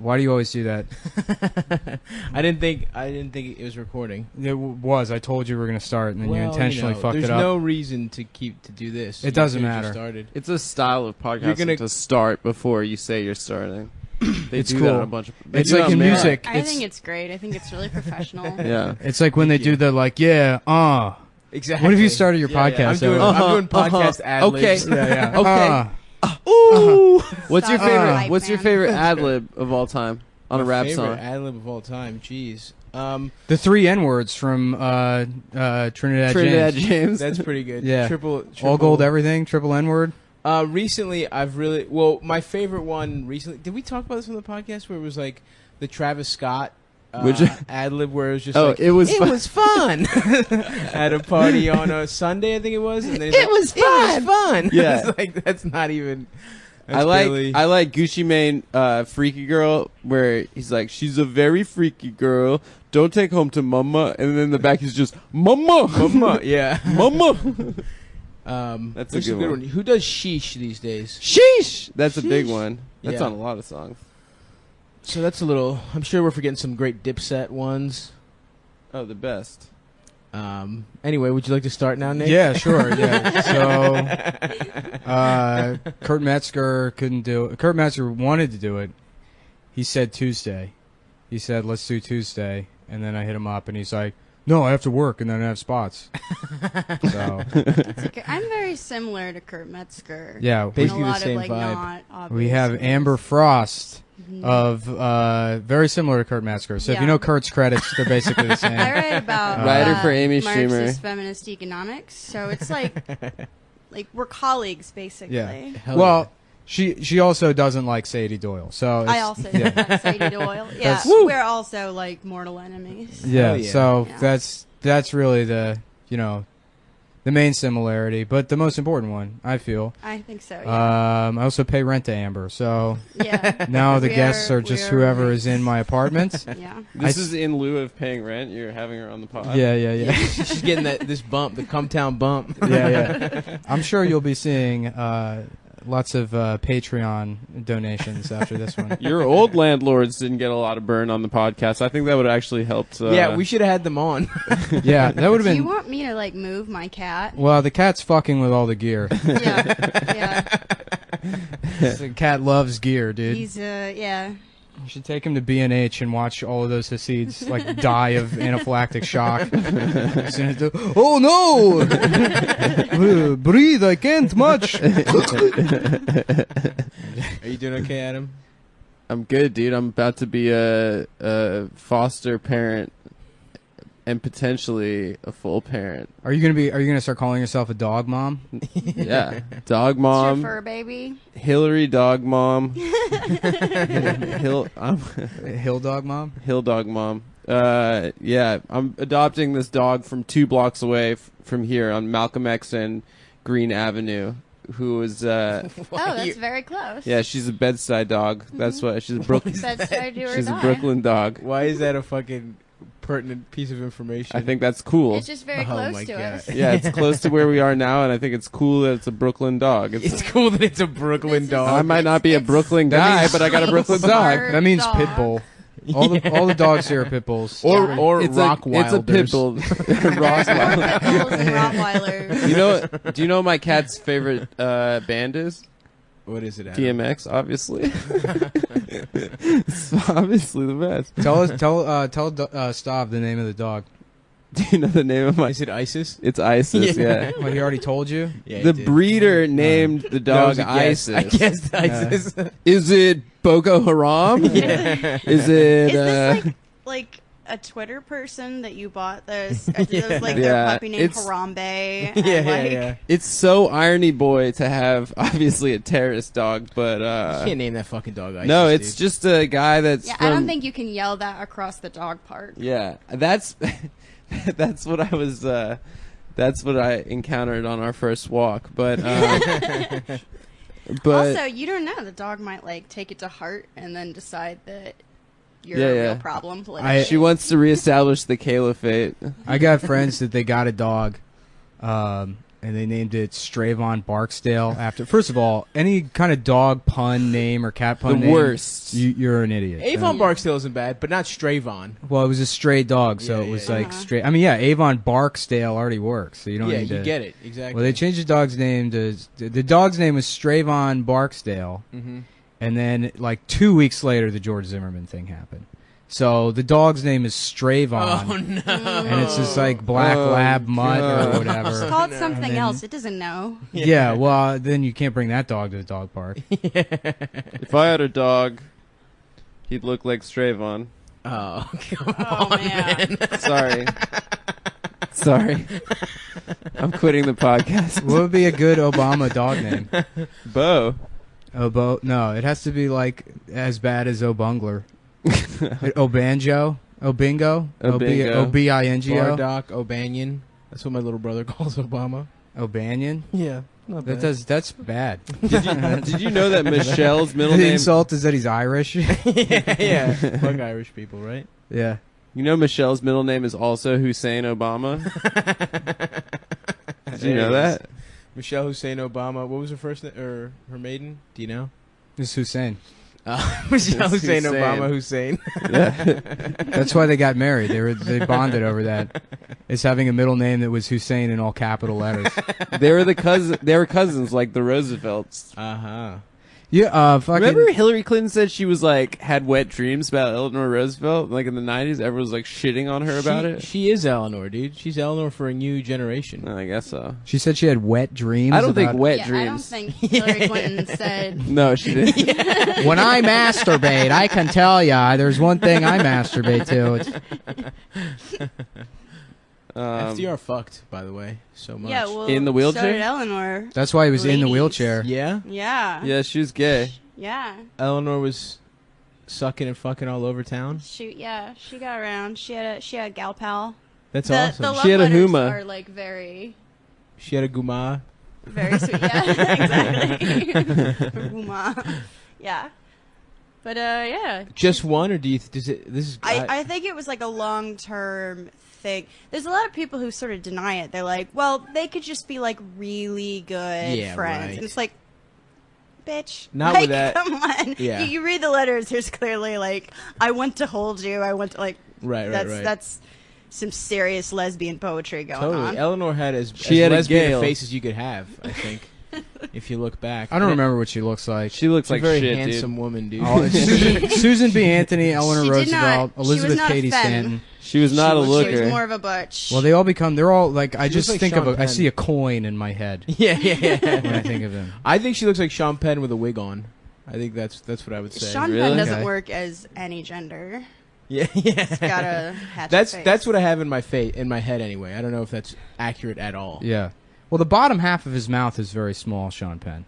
Why do you always do that? I didn't think it was recording. It was. I told you we were going to start, and then you intentionally fucked it up. There's no reason to do this. It doesn't matter. Started. It's a style of podcasting to start before you say you're starting. It's do cool. That on a bunch of, it's like in music. I think it's great. I think it's really professional. Yeah. It's like when they do the Exactly. What if you started your podcast? I'm doing podcast ad-libs. Okay. Yeah. Ooh. What's your Sorry, favorite? hype What's your man. favorite ad lib of all time on a rap song? Ad-lib of all time. Jeez. The 3 N-words from Trinidad James. That's pretty good. Yeah. Triple all gold everything, triple N-word. Recently, my favorite one recently. Did we talk about this on the podcast where it was like the Travis Scott ad lib where it was just it was fun at a party on a Sunday, I think it was. And then it was fun. Yeah, it's like that's not even. I like Gucci Mane, Freaky Girl, where he's like, she's a very freaky girl. Don't take home to mama, and then in the back he's just mama, yeah, mama. That's a good one. Who does sheesh these days? Sheesh, that's a big one. That's on a lot of songs. So that's a little. I'm sure we're forgetting some great Dipset ones. Oh, the best. Anyway, would you like to start now, Nick? Yeah, sure. Yeah. So, Kurt Metzger couldn't do it. Kurt Metzger wanted to do it. He said Tuesday. He said, let's do Tuesday. And then I hit him up, and he's like, no, I have to work, and then I have spots. So I'm very similar to Kurt Metzger. Yeah, basically the same vibe. We have Amber Frost. Of very similar to Kurt Metzger. So if you know Kurt's credits, they're basically the same. I write about writer for Amy Schumer, Marxist feminist economics. So it's like we're colleagues basically. Yeah. Well, she also doesn't like Sadie Doyle. So I also don't like Sadie Doyle. Yeah, we're also like mortal enemies. Yeah. So that's really the the main similarity, but the most important one, I feel. I think so, yeah. I also pay rent to Amber, so yeah. Now the guests are just whoever is in my apartment. Yeah. This is in lieu of paying rent. You're having her on the pod. Yeah. She's getting this bump, the Cumtown bump. Yeah. I'm sure you'll be seeing lots of Patreon donations after this one. Your old landlords didn't get a lot of burn on the podcast. I think that would have actually helped. Yeah, we should have had them on. Yeah, that would have been. Do you want me to move my cat? Well, the cat's fucking with all the gear. Yeah. The cat loves gear, dude. He's yeah. You should take him to B&H and watch all of those Hasids die of anaphylactic shock. Oh no! Breathe, I can't much. Are you doing okay, Adam? I'm good, dude. I'm about to be a foster parent and potentially a full parent. Are you gonna start calling yourself a dog mom? Yeah, dog mom. It's your fur baby. Hillary dog mom. Hill dog mom. Hill dog mom. Yeah, I'm adopting this dog from 2 blocks away from here on Malcolm X and Green Avenue. Who is? That's very close. Yeah, she's a bedside dog. That's why she's a Brooklyn. She's a Brooklyn dog. Why is that a fucking pertinent piece of information? I think that's cool. It's just very close to us. Yeah, it's close to where we are now, and I think it's cool that it's a Brooklyn dog. It's cool that it's a Brooklyn dog. I might not be a Brooklyn guy, but I got a Brooklyn dog. That means pit bull. All the dogs here are pit bulls. Or it's Rockwilders. It's a pit bull. Rottweilers. Do you know what my cat's favorite band is? What is it, Adam? DMX, obviously. It's obviously the best. Tell Stav the name of the dog. Do you know the name of my? Is it ISIS? It's ISIS. Yeah. Well, he already told you. Yeah, the breeder named the dog ISIS. I guessed ISIS. Is it Boko Haram? Yeah. Is it? Is this like a Twitter person that you bought this? It was like their puppy named Harambe. Yeah. It's so irony boy to have obviously a terrorist dog, but you can't name that fucking dog ISIS. No, it's just a guy that's. Yeah, I don't think you can yell that across the dog park. Yeah, that's what I was. That's what I encountered on our first walk, but. But also, you don't know. The dog might take it to heart and then decide that you're a real problem. She wants to reestablish the caliphate. I got friends that they got a dog, and and they named it Stravon Barksdale after. First of all, any kind of dog pun name or cat pun name, worst. You're an idiot. Avon Barksdale isn't bad, but not Stravon. Well, it was a stray dog, so it was like straight. I mean, yeah, Avon Barksdale already works, so you don't need to. Yeah, you get it exactly. Well, they changed the dog's name to the dog's name was Stravon Barksdale, and then like 2 weeks later, the George Zimmerman thing happened. So the dog's name is Stravon. Oh no! And it's this like black lab mutt or whatever. It's called something else. It doesn't know. Yeah, well, then you can't bring that dog to the dog park. If I had a dog, he'd look like Stravon. Oh, come on, man. Sorry. I'm quitting the podcast. What would be a good Obama dog name? Bo. No, it has to be like as bad as Obungler. Obanjo? Obingo? Obingo? Bardock O'Banion. That's what my little brother calls Obama. O'Banion? Yeah. That's bad. Did you know that Michelle's middle The name... insult is that he's Irish? yeah. Fuck Irish people, right? Yeah. You know Michelle's middle name is also Hussein Obama? Did you know that? Michelle Hussein Obama. What was her first name? Or her maiden? Do you know? It's Hussein. Michelle Hussein Obama Hussein. Yeah. That's why they got married. They bonded over that. It's having a middle name that was Hussein in all capital letters. They were cousins like the Roosevelts. Yeah, Remember Hillary Clinton said she was like had wet dreams about Eleanor Roosevelt like in the 90s? Everyone was like shitting on her about it. She is Eleanor, dude. She's Eleanor for a new generation. I guess so. She said she had wet dreams. I don't think wet I dreams. don't think Hillary Clinton said. No, she didn't. When I masturbate, I can tell ya, there's one thing I masturbate to. FDR fucked, by the way, so much. Yeah, well, in the wheelchair? So did Eleanor. That's why he was in the Ladies. wheelchair. Yeah? Yeah. Yeah, she was gay. Yeah. Eleanor was sucking and fucking all over town? She got around. She had a gal pal. That's The awesome. love She had a letters huma. are like very, She had a guma. very sweet. Yeah, exactly. Huma. Yeah. But yeah. Just one, or do you? This is. I think it was like a long-term thing. There's a lot of people who sort of deny it. They're like, well, they could just be like really good Yeah, friends. right. And it's like, bitch. Not like, with that. Come on. Yeah. You read the letters. There's clearly like, I want to hold you. I want to like. Right. That's some serious lesbian poetry going Totally. on. Eleanor had as had a lesbian Gale. a face as you could have, I think. If you look back. I don't remember what she looks like. She looks She's like a very shit, handsome woman, dude. Oh, it's Susan B. Anthony, Eleanor She did Roosevelt, not- she was Elizabeth not a Cady femme. Stanton. She was not a She looker. was more of a butch. Well, they're all like, I She just looks like think of Sean I Penn. see a coin in my head yeah. when I think of them. I think she looks like Sean Penn with a wig on. I think that's what I would say. Sean Really? Penn doesn't Okay. work as any gender. Yeah. He's got a hatchet That's face. that's what I have in my head anyway. I don't know if that's accurate at all. Yeah. Well, the bottom half of his mouth is very small, Sean Penn.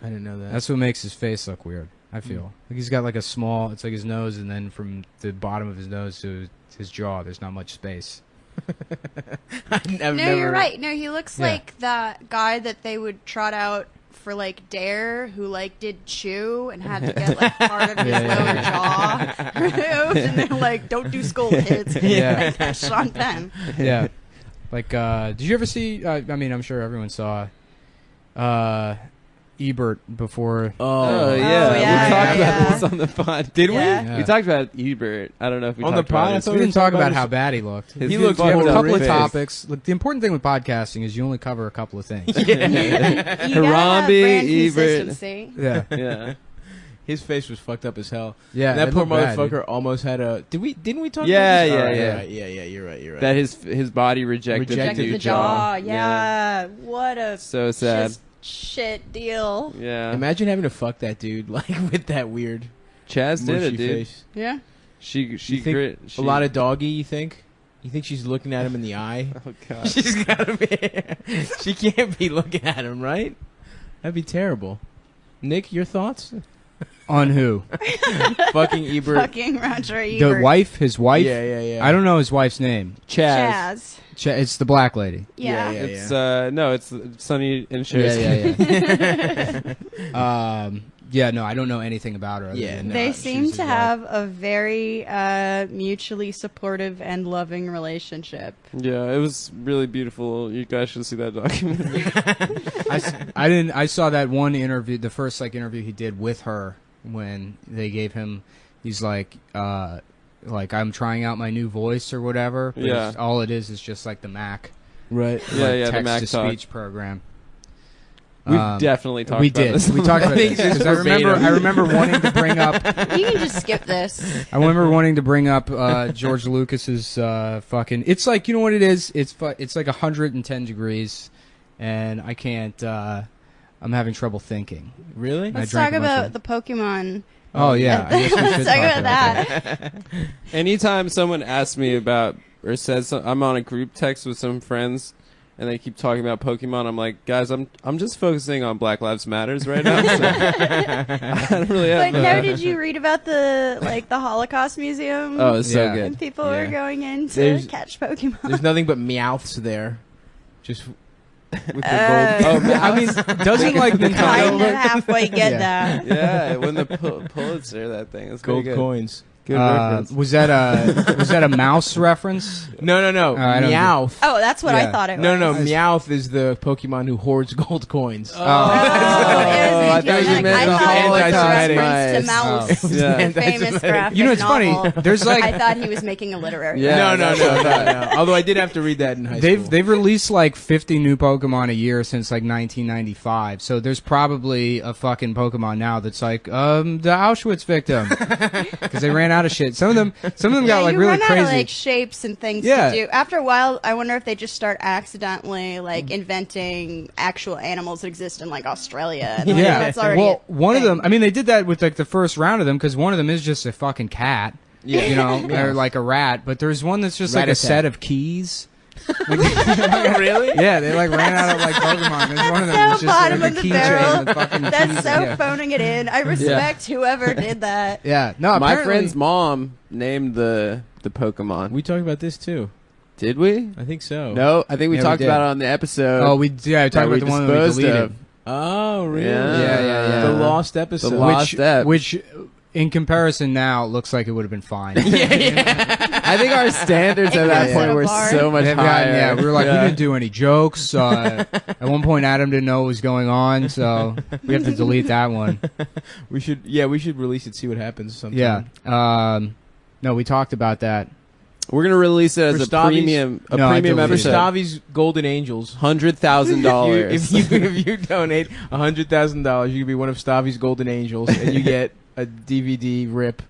I didn't know that. That's what makes his face look weird, I feel. Like he's got like a small, it's like his nose, and then from the bottom of his nose to his jaw, there's not much space. No, you're right. No, he looks Yeah. like that guy that they would trot out for like Dare, who like did chew and had to get like part of his lower jaw removed, and they're like, "Don't do skull hits." Yeah. Like, that's Sean Penn. Yeah. Like, did you ever see, I mean, I'm sure everyone saw Ebert before. Oh, yeah. yeah, We talked yeah. about this on the pod. Did Yeah. we? Yeah. We talked about Ebert. I don't know if we On the talked about pod? I it. thought We didn't talk about his- how bad he looked. His He looked We have a fucked up couple of face. topics. Look, the important thing with podcasting is you only cover a couple of things. You gotta have Harambe, brand Ebert. consistency. Yeah. Yeah. His face was fucked up as hell. Yeah. And that it poor looked bad, dude. motherfucker almost had a. Didn't we talk? Yeah, about this? yeah, All right, yeah. all right, yeah. You're right. That his body rejected Rejected the The jaw. jaw, yeah. What a So sad. just shit deal. Yeah. Imagine having to fuck that dude like with that weird Chaz did mushy it, dude. face. Yeah. She You think grit. a lot of doggy. You think? You think she's looking at him in the eye? Oh god. She's gotta be. She can't be looking at him, right? That'd be terrible. Nick, your thoughts? On who? Fucking Ebert. Fucking Roger Ebert. The wife? His wife? Yeah. I don't know his wife's name. Chaz. Chaz. It's the black lady. Yeah. It's no, it's Sonny and Cher's. Yeah. Yeah, no, I don't know anything about her. Yeah, no. They She's seem his to wife. have a very mutually supportive and loving relationship. Yeah, it was really beautiful. You guys should see that documentary. I saw that one interview, the first interview he did with her when they gave him. He's like I'm trying out my new voice or whatever. But Yeah. all it is just like the Mac. Right. Yeah, the text Mac to talk. speech program. We've definitely talked We about did. this. We talked about this. 'Cause I remember wanting to bring up. You can just skip this. I remember wanting to bring up George Lucas's fucking. It's like, you know what it is. It's like 110 degrees, and I can't. I'm having trouble thinking. Really? I Let's drank talk a bunch about of- the Pokemon. Oh yeah, I guess we Let's should talk about that. Anytime someone asks me about or says I'm on a group text with some friends and they keep talking about Pokemon, I'm like, guys, I'm just focusing on Black Lives Matters right now. So I don't really have. But no, did you read about the Holocaust Museum? Oh, it's so Yeah. good. And people Yeah. were going in to There's- catch Pokemon. There's nothing but Meowths there. Just with the Oh, gold. I mean, doesn't like kind Nintendo? of halfway get Yeah. that. Yeah, when the Pulitzer that thing is gold good. coins. Good reference. Was that a mouse reference? No. I don't Meowth. Oh, that's what Yeah. I thought it No, was. Meowth is the Pokemon who hoards gold coins. Oh, I it is thought you anti-Semitic. meant I the thought it was a Holocaust reference to mice. Mouse, Yeah. the famous graphic You know, it's funny. novel. There's like I thought he was making a literary. Yeah. No. Although I did have to read that in high school. they've released like 50 new Pokemon a year since like 1995. So there's probably a fucking Pokemon now that's like the Auschwitz victim because they ran out of shit. Some of them got like you really run crazy. out of like shapes and things Yeah. to do. After a while, I wonder if they just start accidentally like inventing actual animals that exist in like Australia. And, like, yeah, that's already well, a one of thing. them. I mean, they did that with like the first round of them because one of them is just a fucking cat. Yeah. You know, or like a rat. But there's one that's just like a Rat-a-tat. set of keys. Really? Yeah, they like ran out of like Pokemon. There's one of them that's So just bottom like of a the keychain barrel. with fucking That's keys. so Yeah. phoning it in. I respect whoever did that. Yeah, no. My apparently- friend's mom named the Pokemon. We talked about this too. Did we? I think so. No, I think we Yeah, we talked did. about it on the episode. Oh, we talked that about we the one that we disposed deleted. of. Oh, really? Yeah. The lost episode. The lost ep. Which, in comparison, now looks like it would have been fine. I think our standards at that It point goes were so far. so much They've higher. gotten- yeah, we were like, we didn't do any jokes. At one point, Adam didn't know what was going on, so we have to delete that one. we should release it, see what happens sometime. Yeah. No, we talked about that. We're gonna release it as For a Stavi's- premium, No, I premium deleted For it. episode. Stavi's Golden Angels. $100,000. If you donate $100,000, you can be one of Stavi's Golden Angels, and you get a DVD rip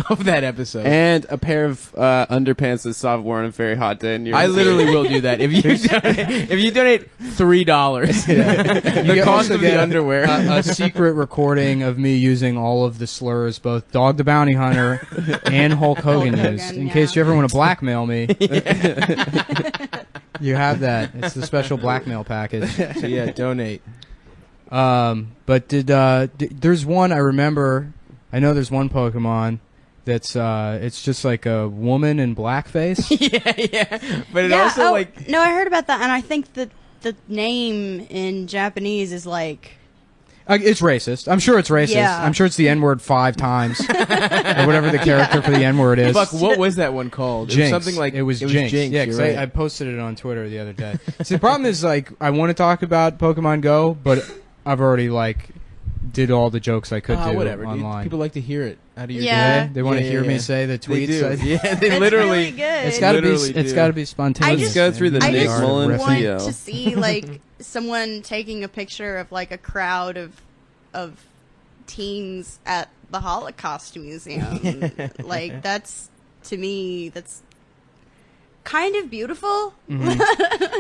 of that episode. And a pair of underpants that Sav wore on a very hot day in New York I City. literally will do that if you donate $3. The You cost also of the get underwear. a secret recording of me using all of the slurs, both Dog the Bounty Hunter and Hulk Hogan Hulk use. Hogan, In yeah. case you ever want to blackmail me, you have that. It's the special blackmail package. So yeah, donate. But there's one I remember. I know there's one Pokemon that's it's just like a woman in blackface. yeah. But it Yeah, also like no, I heard about that, and I think that the name in Japanese is like It's racist. I'm sure it's racist. Yeah. I'm sure it's the N-word 5 times, or whatever the character for the N-word is. fuck. What was that one called? Jinx. It was something like it was Jinx. Yeah, you're because right. I posted it on Twitter the other day. See, the problem is like I want to talk about Pokemon Go, but I've already like did all the jokes I could do whatever. Dude. online. People like to hear it out of your Yeah. They want to Yeah, hear me yeah. say the They tweets. do. Yeah, they it's literally. really good. It's got to be. Literally It's do. got to be spontaneous. Let's go through the I Nick just Mullen want video. to see like someone taking a picture of like a crowd of teens at the Holocaust Museum. Like that's to me that's kind of beautiful.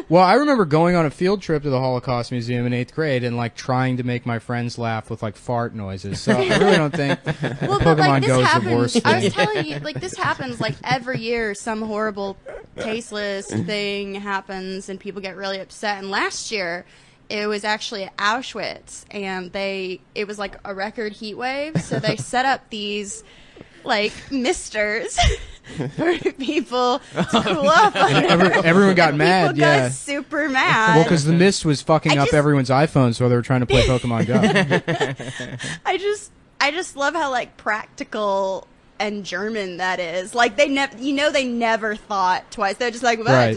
Well, I remember going on a field trip to the Holocaust Museum in 8th grade and like trying to make my friends laugh with like fart noises. So I really don't think Well, Pokemon but like Go this is the worst happens. I was thing. telling you, like this happens like every year. Some horrible, tasteless thing happens, and people get really upset. And last year, it was actually at Auschwitz, and it was like a record heat wave. So they set up these like misters for people to cool off on. Everyone got mad. People Yeah. got super mad. Well, because the mist was fucking up everyone's iPhones, so they were trying to play Pokemon Go. I just love how like practical and German that is. Like they never thought twice. They're just like, well, Right.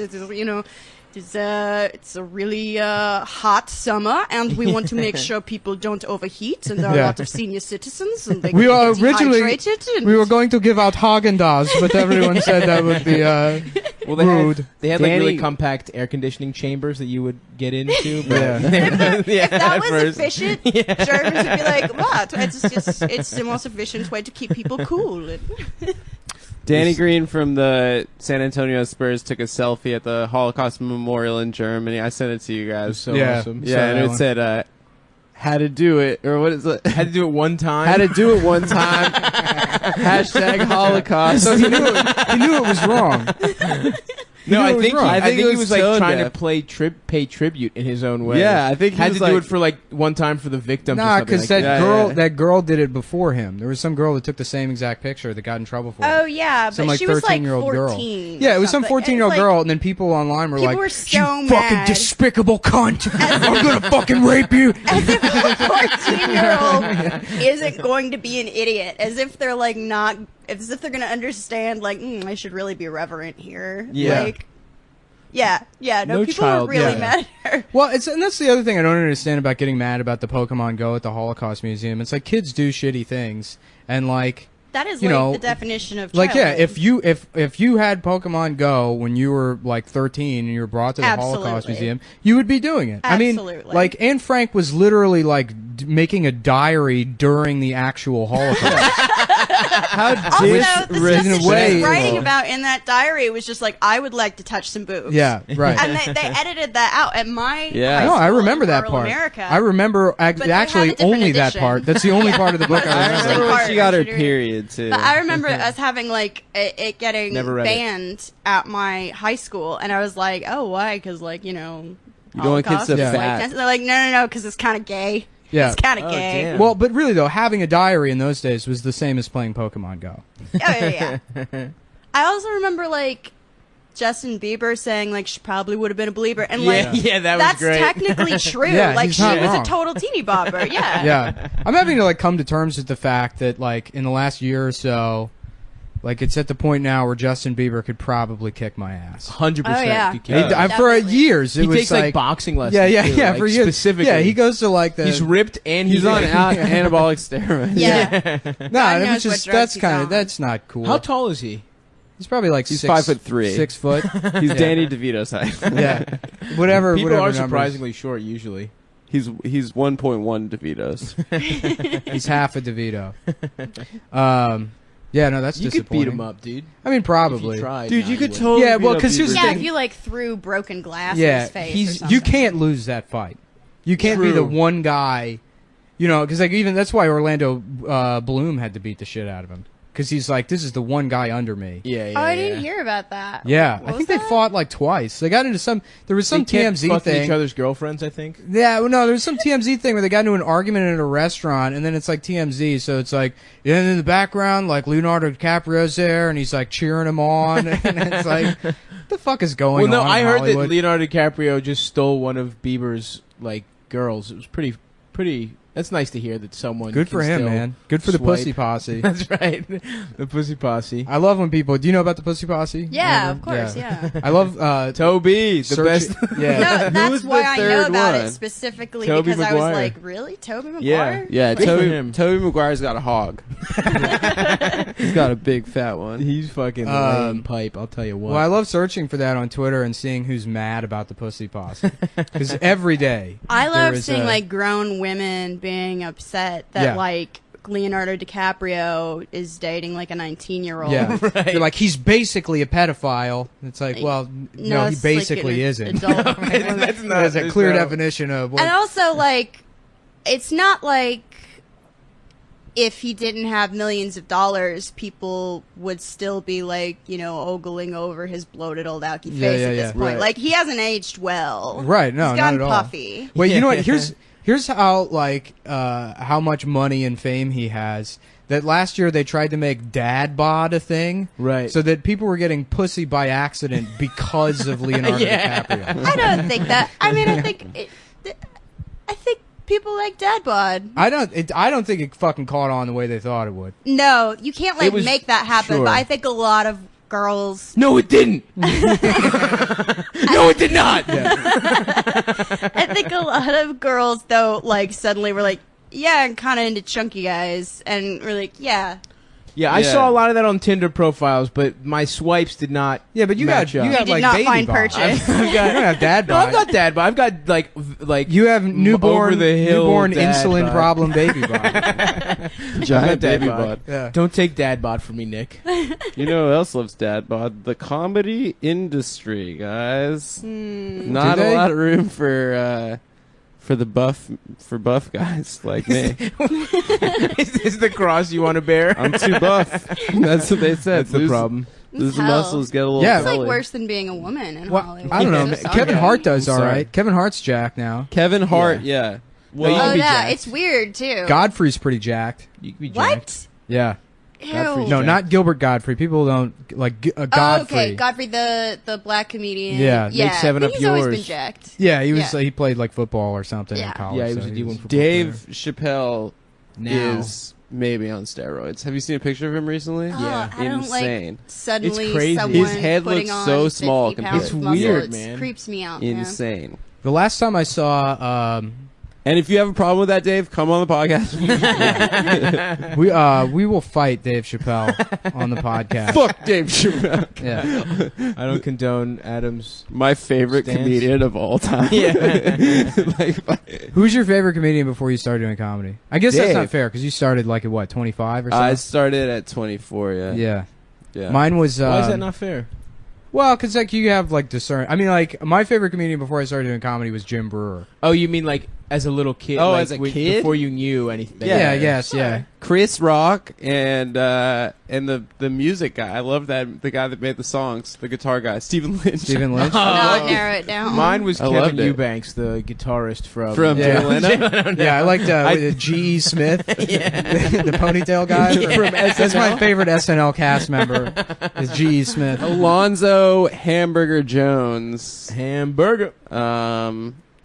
it's a really hot summer, and we want to make sure people don't overheat. And there are a lot of senior citizens, and they We get are originally dehydrated. And we were going to give out Haagen-Dazs, but everyone said that would be Well, they rude. had like really Danny- compact air conditioning chambers that you would get into. But Yeah. if that was first. efficient, Germans would be like, "What? It's the most efficient way to keep people cool." Danny Green from the San Antonio Spurs took a selfie at the Holocaust Memorial in Germany. I sent it to you It was guys. so Yeah. awesome. Yeah, saw and that it one. said, how to do it, or what is it? Had to do it one time. How to do it one time. Hashtag Holocaust. So he knew it was wrong. No, knew I it was think wrong. I think he was was like tone trying deaf. to pay tribute in his own way. Yeah, I think he had was to do like- it for like one time for the victims. or Nah, something because like that that. that girl did it before him. There was some girl that took the same exact picture that got in trouble for it. Oh yeah, Some but like she was like 13-year-old 14. girl. Yeah, it was some something. 14-year-old It's like- girl, and then people online were People like, were so "You fucking mad." despicable cunt! I'm gonna fucking rape you." As if a 14-year-old isn't going to be an idiot. As if they're like not. As if they're going to understand. Like, I should really be reverent here. Yeah. Like, yeah. No, No people were child- really yeah. mad at her. Well, and that's the other thing I don't understand about getting mad about the Pokemon Go at the Holocaust Museum. It's like kids do shitty things, and like. That is You like know, the definition of Like yeah, childhood. if you had Pokemon Go when you were like 13 and you were brought to the Holocaust Absolutely. Museum, you would be doing it. I mean, Absolutely. like Anne Frank was literally like making a diary during the actual Holocaust. How Also, did the stuff that she was way- writing about in that diary was just like, I would like to touch some boobs. Yeah, right. And they edited that out at my Yeah. high No, I school remember in that rural part. America. I remember they have a actually different only that edition. part. That's the only part of the book I I remember. remember when part. she got her I should read it. period, too. But I remember us having like it getting Never read it. banned at my high school, and I was like, "Oh, why?" Because like You don't want Holocaust kids to is, like, fat. they're like, "No, because it's kind of gay. Yeah. It's kind of Oh, gay." damn. Well, but really though, having a diary in those days was the same as playing Pokemon Go. Oh yeah. I also remember like Justin Bieber saying like she probably would have been a believer, and like yeah, that was that's great. technically true. Yeah, like he's she not was wrong. a total teeny bopper. Yeah. Yeah, I'm having to like come to terms with the fact that like in the last year or so, like it's at the point now where Justin Bieber could probably kick my ass. 100%. Oh, yeah. you He- can. for Definitely. years, it He was takes like boxing lessons. yeah, too, like, for years. specifically. Yeah, he goes to like the. He's ripped and He's on out. anabolic steroids. Yeah. No, God it knows was what just drugs that's he's kind on. of that's not cool. How tall is he? He's probably like He's 6'3". 6 foot. He's Danny DeVito's height. Yeah, whatever. People whatever are numbers. surprisingly short usually. He's 1.1 DeVito's. He's half a DeVito. Yeah, no, that's You could disappointing. beat him up, dude. I mean, If probably. you tried. Dude, Nah, you could wouldn't. totally Yeah, well, beat up 'cause here's the Bieber. Yeah, thing. if you like threw broken glass in Yeah, his face. or you something. can't lose that fight. You can't be True. the one guy, you know, because like even that's why Orlando Bloom had to beat the shit out of him because he's like, this is the one guy under me. Yeah, yeah. Oh, I yeah. didn't hear about that. Yeah, What I was think they that? fought like twice. They got into some. There was some They kept TMZ fucking thing. each other's girlfriends, I think. Yeah, well, no, there was some TMZ thing where they got into an argument at a restaurant, and then it's like TMZ, so it's like, and in the background, like Leonardo DiCaprio's there, and he's like cheering him on, and it's like, what the fuck is going Well, on? no, I in heard Hollywood? that Leonardo DiCaprio just stole one of Bieber's like girls. It was pretty. That's nice to hear that someone. Good can for him, still man. Good for the swipe. pussy posse. That's right, the Pussy Posse. I love when people. Do you know about the pussy posse? Yeah, Ever? of course, yeah. I love Toby, the search- best. Yeah. No, that's Who's why the I know third about one? it specifically Tobey because I was Maguire. like, really, Toby Maguire? Yeah. Yeah, Good for him. Toby Maguire's got a hog. He's got a big fat one. He's fucking Um, lame pipe. I'll tell you what. Well, I love searching for that on Twitter and seeing who's mad about the pussy posse because every day I there love is seeing a- like grown women being upset that Yeah. like Leonardo DiCaprio is dating like a 19-year-old. Yeah, Right. they're like he's basically a pedophile. It's like, well, no, he it's like basically an isn't. adult That's not There's a clear no. definition of what. And also, like, it's not like if he didn't have millions of dollars, people would still be like, you know, ogling over his bloated old alky face Yeah, at yeah, this yeah. point. Right. Like, he hasn't aged well. Right, no, he's not gotten at all. puffy. Wait, you know what? Here's how like how much money and fame he has. that last year they tried to make dad bod a thing, Right. so that people were getting pussy by accident because of Leonardo DiCaprio. I don't think that. I mean, I think people like dad bod. I don't think it fucking caught on the way they thought it would. No, you can't It was- make that happen. sure. But I think a lot of girls. No, it didn't. No, it did not. I think a lot of girls though, like suddenly were like, yeah, I'm kind of into chunky guys, and we're like, yeah. Yeah, I Yeah. saw a lot of that on Tinder profiles, but my swipes did not. Yeah, but you match got up. you You got did like not baby find bod. purchase. You don't have dad No, bod. I've got dad, but I've got like You have newborn over-the-hill newborn dad insulin bod. problem baby bod. Giant dad baby bod. bod. Yeah. Don't take dad bod from me, Nick. You know who else loves dad bod? The comedy industry, guys. Not Do a they? lot of room for buff guys like me. Is this the cross you want to bear? I'm too buff. That's what they said. That's the problem. Lose the Hell. muscles, get a little. Yeah. It's like belly. worse than being a woman in Well, Hollywood. I don't know. It's just Kevin okay. Hart does all Sorry. right. Kevin Hart's jacked now. Kevin Hart, yeah. Well, you Oh can be yeah, jacked. it's weird too. Godfrey's pretty jacked. You can be jacked. What? Yeah. Ew. Godfrey's No, jacked. not Gilbert Godfrey. People don't like Oh, Godfrey. okay, Godfrey, the black comedian. Yeah, yeah. make seven I up think he's always yours. been jacked. Yeah, he was. Yeah. He played like football or something in Yeah. college. Yeah, he was so a D1 football Dave Chappelle Now. is maybe on steroids. Have you seen a picture of him recently? Yeah. I don't Insane. like suddenly It's crazy. someone His head putting looks on so 50 small pounds compared- of It's muscle. weird, It man. creeps me out. man. Insane. The last time I saw, And if you have a problem with that, Dave, come on the podcast. we will fight Dave Chappelle on the podcast. Fuck Dave Chappelle. Yeah. I don't condone Adam's. My favorite Stance. comedian of all time. Yeah. Like, Who's your favorite comedian before you started doing comedy? I guess that's Dave. not fair because you started like at what 25 or something. I started at 24. Yeah. yeah. Yeah. Mine was. Why is that not fair? Well, because like you have like discern. I mean, like my favorite comedian before I started doing comedy was Jim Brewer. Oh, you mean like as a little kid? Oh, like, as a kid? before you knew anything. Yeah. Yes. Yeah. Chris Rock and the music guy. I love that, the guy that made the songs, the guitar guy, Stephen Lynch. Stephen Lynch. Not narrow it down. Mine was I Kevin loved it. Eubanks, the guitarist from Jay Yeah. Leno. Yeah, I liked G.E. Smith, the ponytail guy From That's my favorite SNL cast member is G.E. Smith. Alonzo Hamburger Jones. Hamburger.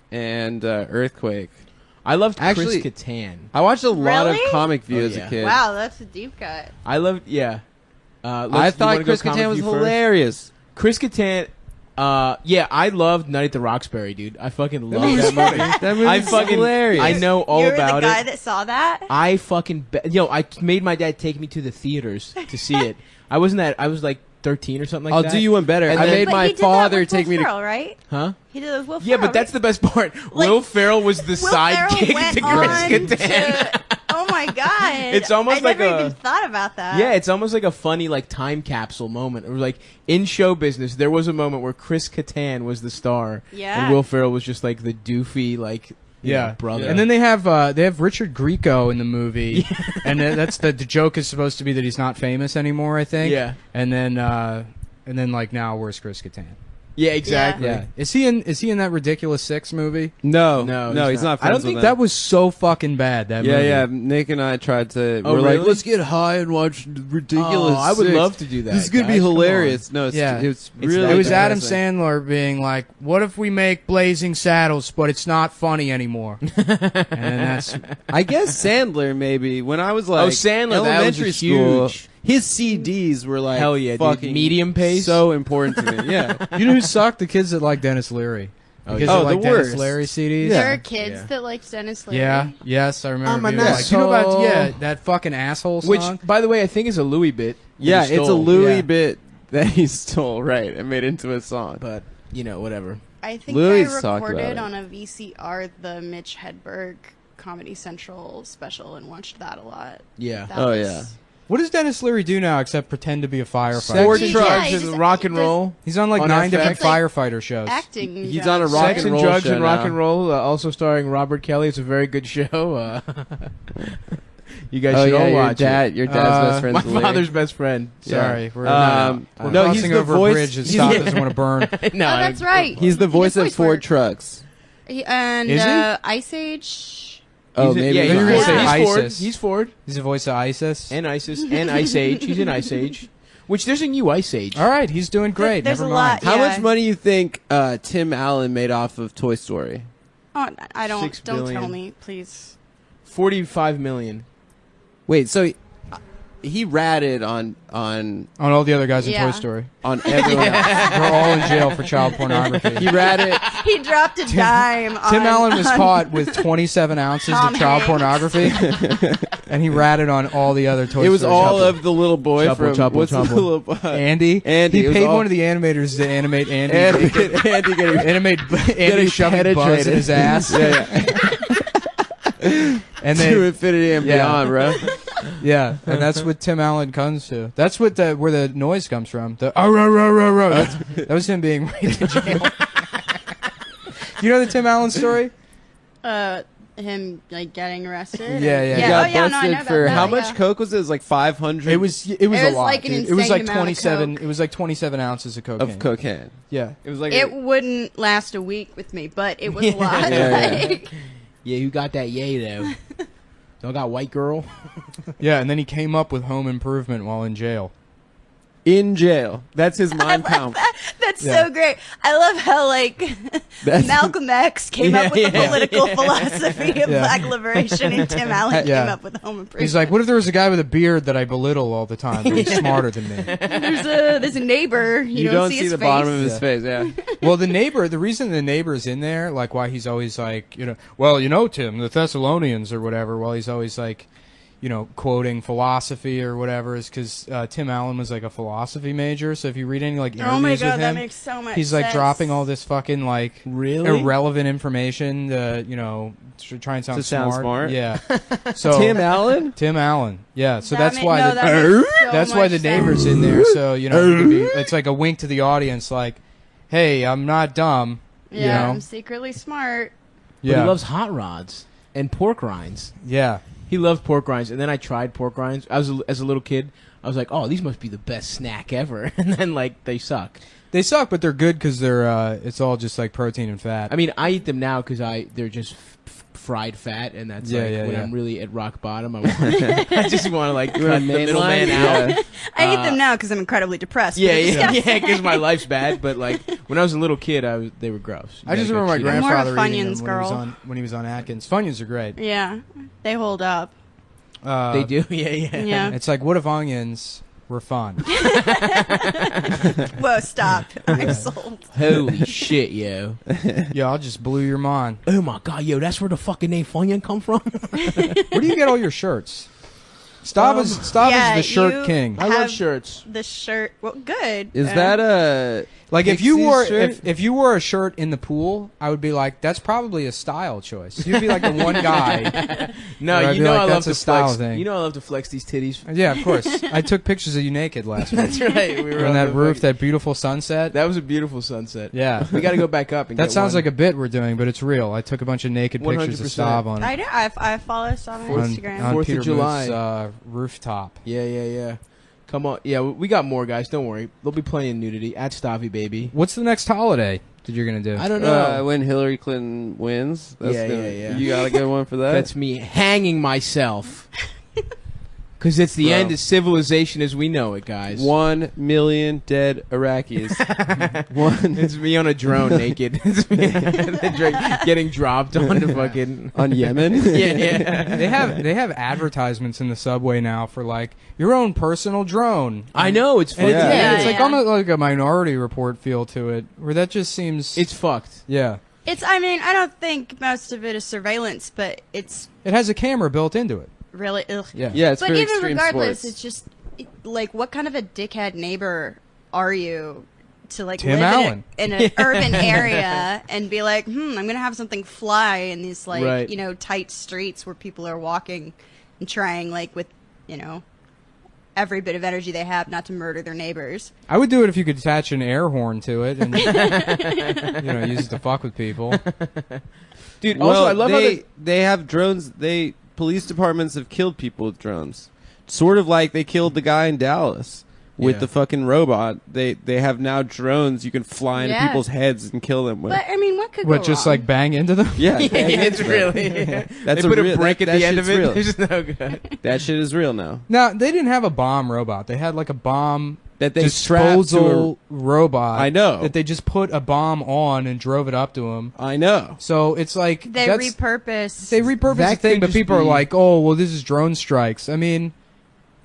And Earthquake. I loved Actually- Chris Kattan. I watched a lot of Really? Comic View Oh, as yeah. a kid. Wow, that's a deep cut. I loved, yeah. I You wanna thought go Chris Comic Kattan was View first? hilarious. Chris Kattan, yeah, I loved Night at the Roxbury, dude. I fucking love that movie. That movie I was fucking hilarious. I know all You're about the guy it. that saw that. I fucking I made my dad take me to the theaters to see it. I was like 13 or something like I'll that. do you one better. And I then- made But my he did father that with take Will me to. Ferrell, right? Huh? He did it with Will Yeah, Ferrell, but that's right? the best part. Will Ferrell was the Will sidekick Ferrell went to on Chris Kattan. to- oh my god! It's almost I like never a- even thought about that. Yeah, it's almost like a funny like time capsule moment. Or like in show business, there was a moment where Chris Kattan was the star, Yeah. and Will Ferrell was just like the doofy like you know, Yeah, brother. And then they have Richard Grieco in the movie, and that's the joke is supposed to be that he's not famous anymore. I think. Yeah. And then like now where's Chris Kattan? Yeah, exactly. Yeah. Is he in that Ridiculous Six movie? No, No, he's not. I don't friends think with that them. was so fucking bad. That Yeah, movie. yeah. Nick and I tried to. Oh, we're really? like, let's get high and watch Ridiculous. Oh, I would 6. love to do that. This is gonna be guys. Come hilarious. No, it's, Yeah. it's It's really. that It was bad. Adam Sandler being like, "What if we make Blazing Saddles, but it's not funny anymore?" And then that's I guess Sandler maybe when I was like Sandler, that was elementary just school. huge. His CDs were like Hell yeah, dude. fucking Medium pace? so important to me. Yeah, you know who sucked? The kids that like Dennis Leary. Oh, Because yeah. they Oh, like the Dennis worst. Leary CDs. There Yeah. are kids Yeah. that like Dennis Leary. Yeah. Yes, I remember. I'm an being like, you know about asshole. that fucking asshole song? Which, by the way, I think is a Louis bit. that yeah. he It's a stole. Louis Yeah. bit that he stole, right, and made into a song. But you know, whatever. I think Louis I talked about recorded it. on a VCR the Mitch Hedberg Comedy Central special and watched that a lot. Yeah. That Oh, was- yeah. What does Dennis Leary do now except pretend to be a firefighter? Sex, Yeah, drugs, he and just- rock and there's roll. He's on like On 9 different FX. Like, firefighter shows. Acting. He's jobs. on a rock Sex and and roll drugs show and rock now. and roll, also starring Robert Kelly. It's a very good show. You guys Oh should yeah, all your watch dad, it. your dad's best friend's My Larry. father's best friend. Sorry, we're, No, we're he's crossing the over voice- a bridge that he's Stop the- doesn't want to burn. No, Oh, that's right. He's the He voice does of voice Ford work. Trucks. And Is he? Ice Age. Oh, He's maybe. yeah, You're he's gonna say Ford. ISIS. He's Ford. He's the voice of ISIS. And ISIS. And Ice Age. He's in Ice Age. Which, there's a new Ice Age. All right, he's doing great. There's Never a mind. lot. How Yeah. much money you think Tim Allen made off of Toy Story? Oh, I don't. 6 Don't billion. tell me, please. 45 million. Wait, so he ratted on On all the other guys in Yeah. Toy Story. everyone else. They're all in jail for child pornography. He ratted. He dropped a dime. Tim on, Allen was on- caught with 27 ounces Tom of child Hanks. pornography, and he ratted on all the other Toy It was Story all stuff. of the little boy Chubble, from Chubble, what's the Chubble. little boy? Andy. Andy, it He was paid all- one of the animators to animate Andy. Andy getting Animate Andy getting shoving Buzz in his ass. Yeah, And to then infinity and Yeah. beyond, bro. yeah, and that's what Tim Allen comes to. That's what where the noise comes from. The oh, row, row, row, row. That was him being raised to jail. You know the Tim Allen story? Him like getting arrested. Yeah, yeah. He Yeah. got Oh, yeah, no, I busted know about for that, how much yeah. coke was it? It was like 500 It was a It was lot. like an dude. It was like insane amount of 27. coke. It was like 27 ounces of cocaine. of cocaine. Yeah. It was like It wouldn't last a week with me, but it was a lot. Yeah, yeah. Like, Yeah, you got that yay, though. Y'all got White Girl? Yeah, and then he came up with Home Improvement while in jail. in jail. That's his mind count. That's Yeah. so great. I love how like That's- Malcolm X came up with the political philosophy of Yeah. black liberation, and Tim Allen Yeah. came up with Home Improvement. He's like, what if there was a guy with a beard that I belittle all the time, but he's smarter than me? there's a neighbor. You, don't see see his the face. bottom of his Yeah. face. Yeah. Well, the reason the neighbor's in there, like why he's always like, Tim, the Thessalonians or whatever, while he's always like, quoting philosophy or whatever, is because Tim Allen was like a philosophy major. So if you read any like interviews Oh my with god, him, that makes so much he's like sense. dropping all this fucking like Really? irrelevant information to try and sound To sound smart? Yeah. So Tim Allen. Tim Allen. Yeah. So That that's why that makes so that's why much the sense. neighbor's in there. So you can be, it's like a wink to the audience, like, hey, I'm not dumb. Yeah, I'm secretly smart. But Yeah. he loves hot rods and pork rinds. Yeah. He loved pork rinds, and then I tried pork rinds. As a little kid, I was like, "Oh, these must be the best snack ever." And then like they suck. They suck, but they're good because they're it's all just like protein and fat. I mean, I eat them now because they're just fried fat, and that's Yeah, like yeah, when yeah. I'm really at rock bottom. I just want to like cut the wanna middleman mainline? out. I eat them now because I'm incredibly depressed. Yeah, but it's yeah, disgusting. because my life's bad. But like when I was a little kid, they were gross. I just You remember my gotta go cheat. more of a grandfather eating Funyuns them girl. when he was on Atkins. Funyuns are great. Yeah, they hold up. They do, yeah. Yeah. It's like, what if onions were fun? Whoa, stop! I'm sold. Holy shit, yo! Yeah, I'll just blew your mind. Oh my god, yo, that's where the fucking name Funyun come from. Where do you get all your shirts? Stav is Yeah, the shirt you- king. I love Have- shirts. The shirt. Well, good. Is that a Like if Pixies you wore shirt? if you wore a shirt in the pool, I would be like, that's probably a style choice. You'd be like the one guy. No, Where I'd you be know like, I love that's to a style flex. thing. You know I love to flex these titties. Yeah, of course. I took pictures of you naked last week. That's right. We were On that the roof, fucking- that beautiful sunset. That was a beautiful sunset. Yeah. We got to go back up. And That get sounds one. like a bit we're doing, but it's real. I took a bunch of naked pictures of 100%. Stav on I do. I follow us on Instagram. on 4th of Peter July. Booth's rooftop. Yeah. Come on. Yeah, we got more, guys. Don't worry. There'll be plenty of nudity at Stavy, baby. What's the next holiday that you're gonna do? I don't know. when Hillary Clinton wins? Yeah. You got a good one for that. That's me hanging myself. Because it's the Bro. end of civilization as we know it, guys. 1 million dead Iraqis. One It's me on a drone naked. It's me getting dropped onto fucking... on Yemen. Yeah. They have advertisements in the subway now for like your own personal drone. I know, it's And fucked. it's, Yeah. it's like Yeah. almost like a Minority Report feel to it, where that just seems It's fucked. yeah. I mean, I don't think most of it is surveillance, but it's It has a camera built into it. really. Ugh. Yeah. Yeah, it's But very even extreme regardless, sports. it's just like, what kind of a dickhead neighbor are you to like Tim live Allen. in an urban area and be like, I'm gonna have something fly in these like Right. tight streets where people are walking and trying like with every bit of energy they have not to murder their neighbors. I would do it if you could attach an air horn to it and use it to fuck with people. Dude, Well, also, I love how they have drones. Police departments have killed people with drones. Sort of like they killed the guy in Dallas with the fucking robot. They have now drones you can fly into people's heads and kill them with. But I mean, what could go What, just wrong? like bang into them? Yeah, It's really. That's they put real, a brick at that the end of shit's it. real. There's no good. That shit is real now. No, they didn't have a bomb robot. They had like a bomb That they strapped disposal robot. I know. That they just put a bomb on and drove it up to him. I know. So it's like They repurpose. They repurpose That the thing, could but just people are be- like, "Oh, well, this is drone strikes." I mean,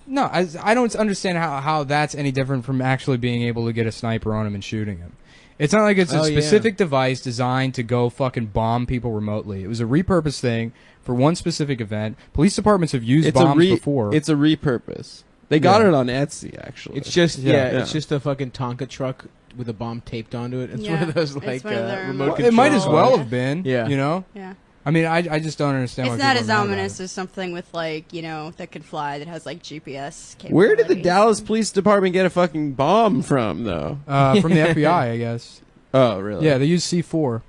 no, I don't understand how that's any different from actually being able to get a sniper on him and shooting him. It's not like it's a Oh, yeah. specific device designed to go fucking bomb people remotely. It was a repurposed thing for one specific event. Police departments have used bombs before. It's a repurpose. They got Yeah. it on Etsy, actually. It's just Yeah. it's just a fucking Tonka truck with a bomb taped onto it. It's one Yeah. of those It's like one of the remote Well, it might as control. well Yeah. have been. Yeah. You know. Yeah. I mean, I just don't understand. It's why not people as are mad about ominous it. as something with like, that can fly that has like GPS capabilities. Where did the Dallas Police Department get a fucking bomb from, though? From the FBI, I guess. Oh, really? Yeah, they use C4.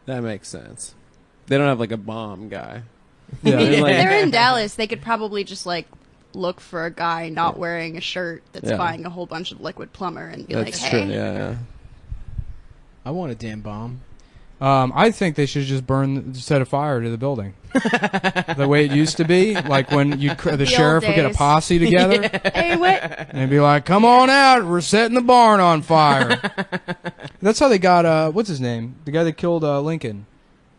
That makes sense. They don't have like a bomb guy. Yeah. I mean, if like- they're in Dallas, they could probably just like look for a guy not wearing a shirt that's Yeah. buying a whole bunch of liquid plumber and be That's like, true. hey. Yeah. I want a damn bomb. I think they should just set a fire to the building. The way it used to be, like when the The sheriff old would get a days. posse together, Hey, what? and they'd be like, "Come on out, we're setting the barn on fire." That's how they got what's his name? The guy that killed Lincoln.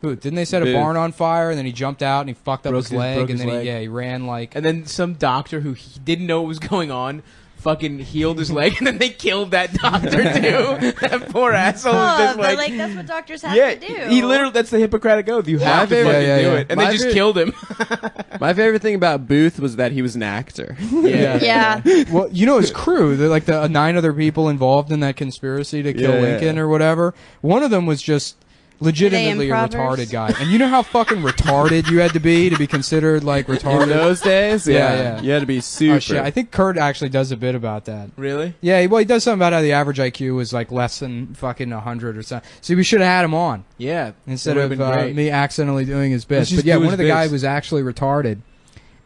Who didn't they set a Booth. barn on fire, and then he jumped out and he fucked up Broke his his- leg, broke and his then leg. he ran like. And then some doctor who he didn't know what was going on fucking healed his leg, and then they killed that doctor too. That poor asshole was Oh, just but like, like that's what doctors have yeah, to do. he literally, that's the Hippocratic Oath. You have to Yeah, fucking yeah, do yeah. it. And My they just favorite- killed him. My favorite thing about Booth was that he was an actor. Yeah. Well, his crew, they're like the 9 other people involved in that conspiracy to kill Yeah, Lincoln yeah. or whatever. One of them was just legitimately a improvers? retarded guy. And you know how fucking retarded you had to be considered like In retarded? those days, Yeah. you had to be super. Oh shit! I think Kurt actually does a bit about that. Really? Yeah, he does something about how the average IQ was like less than fucking 100 or something. See, we should have had him on Yeah. instead It of would've been great. me accidentally doing his bits. Let's just But yeah, do one his of the guys bits. was actually retarded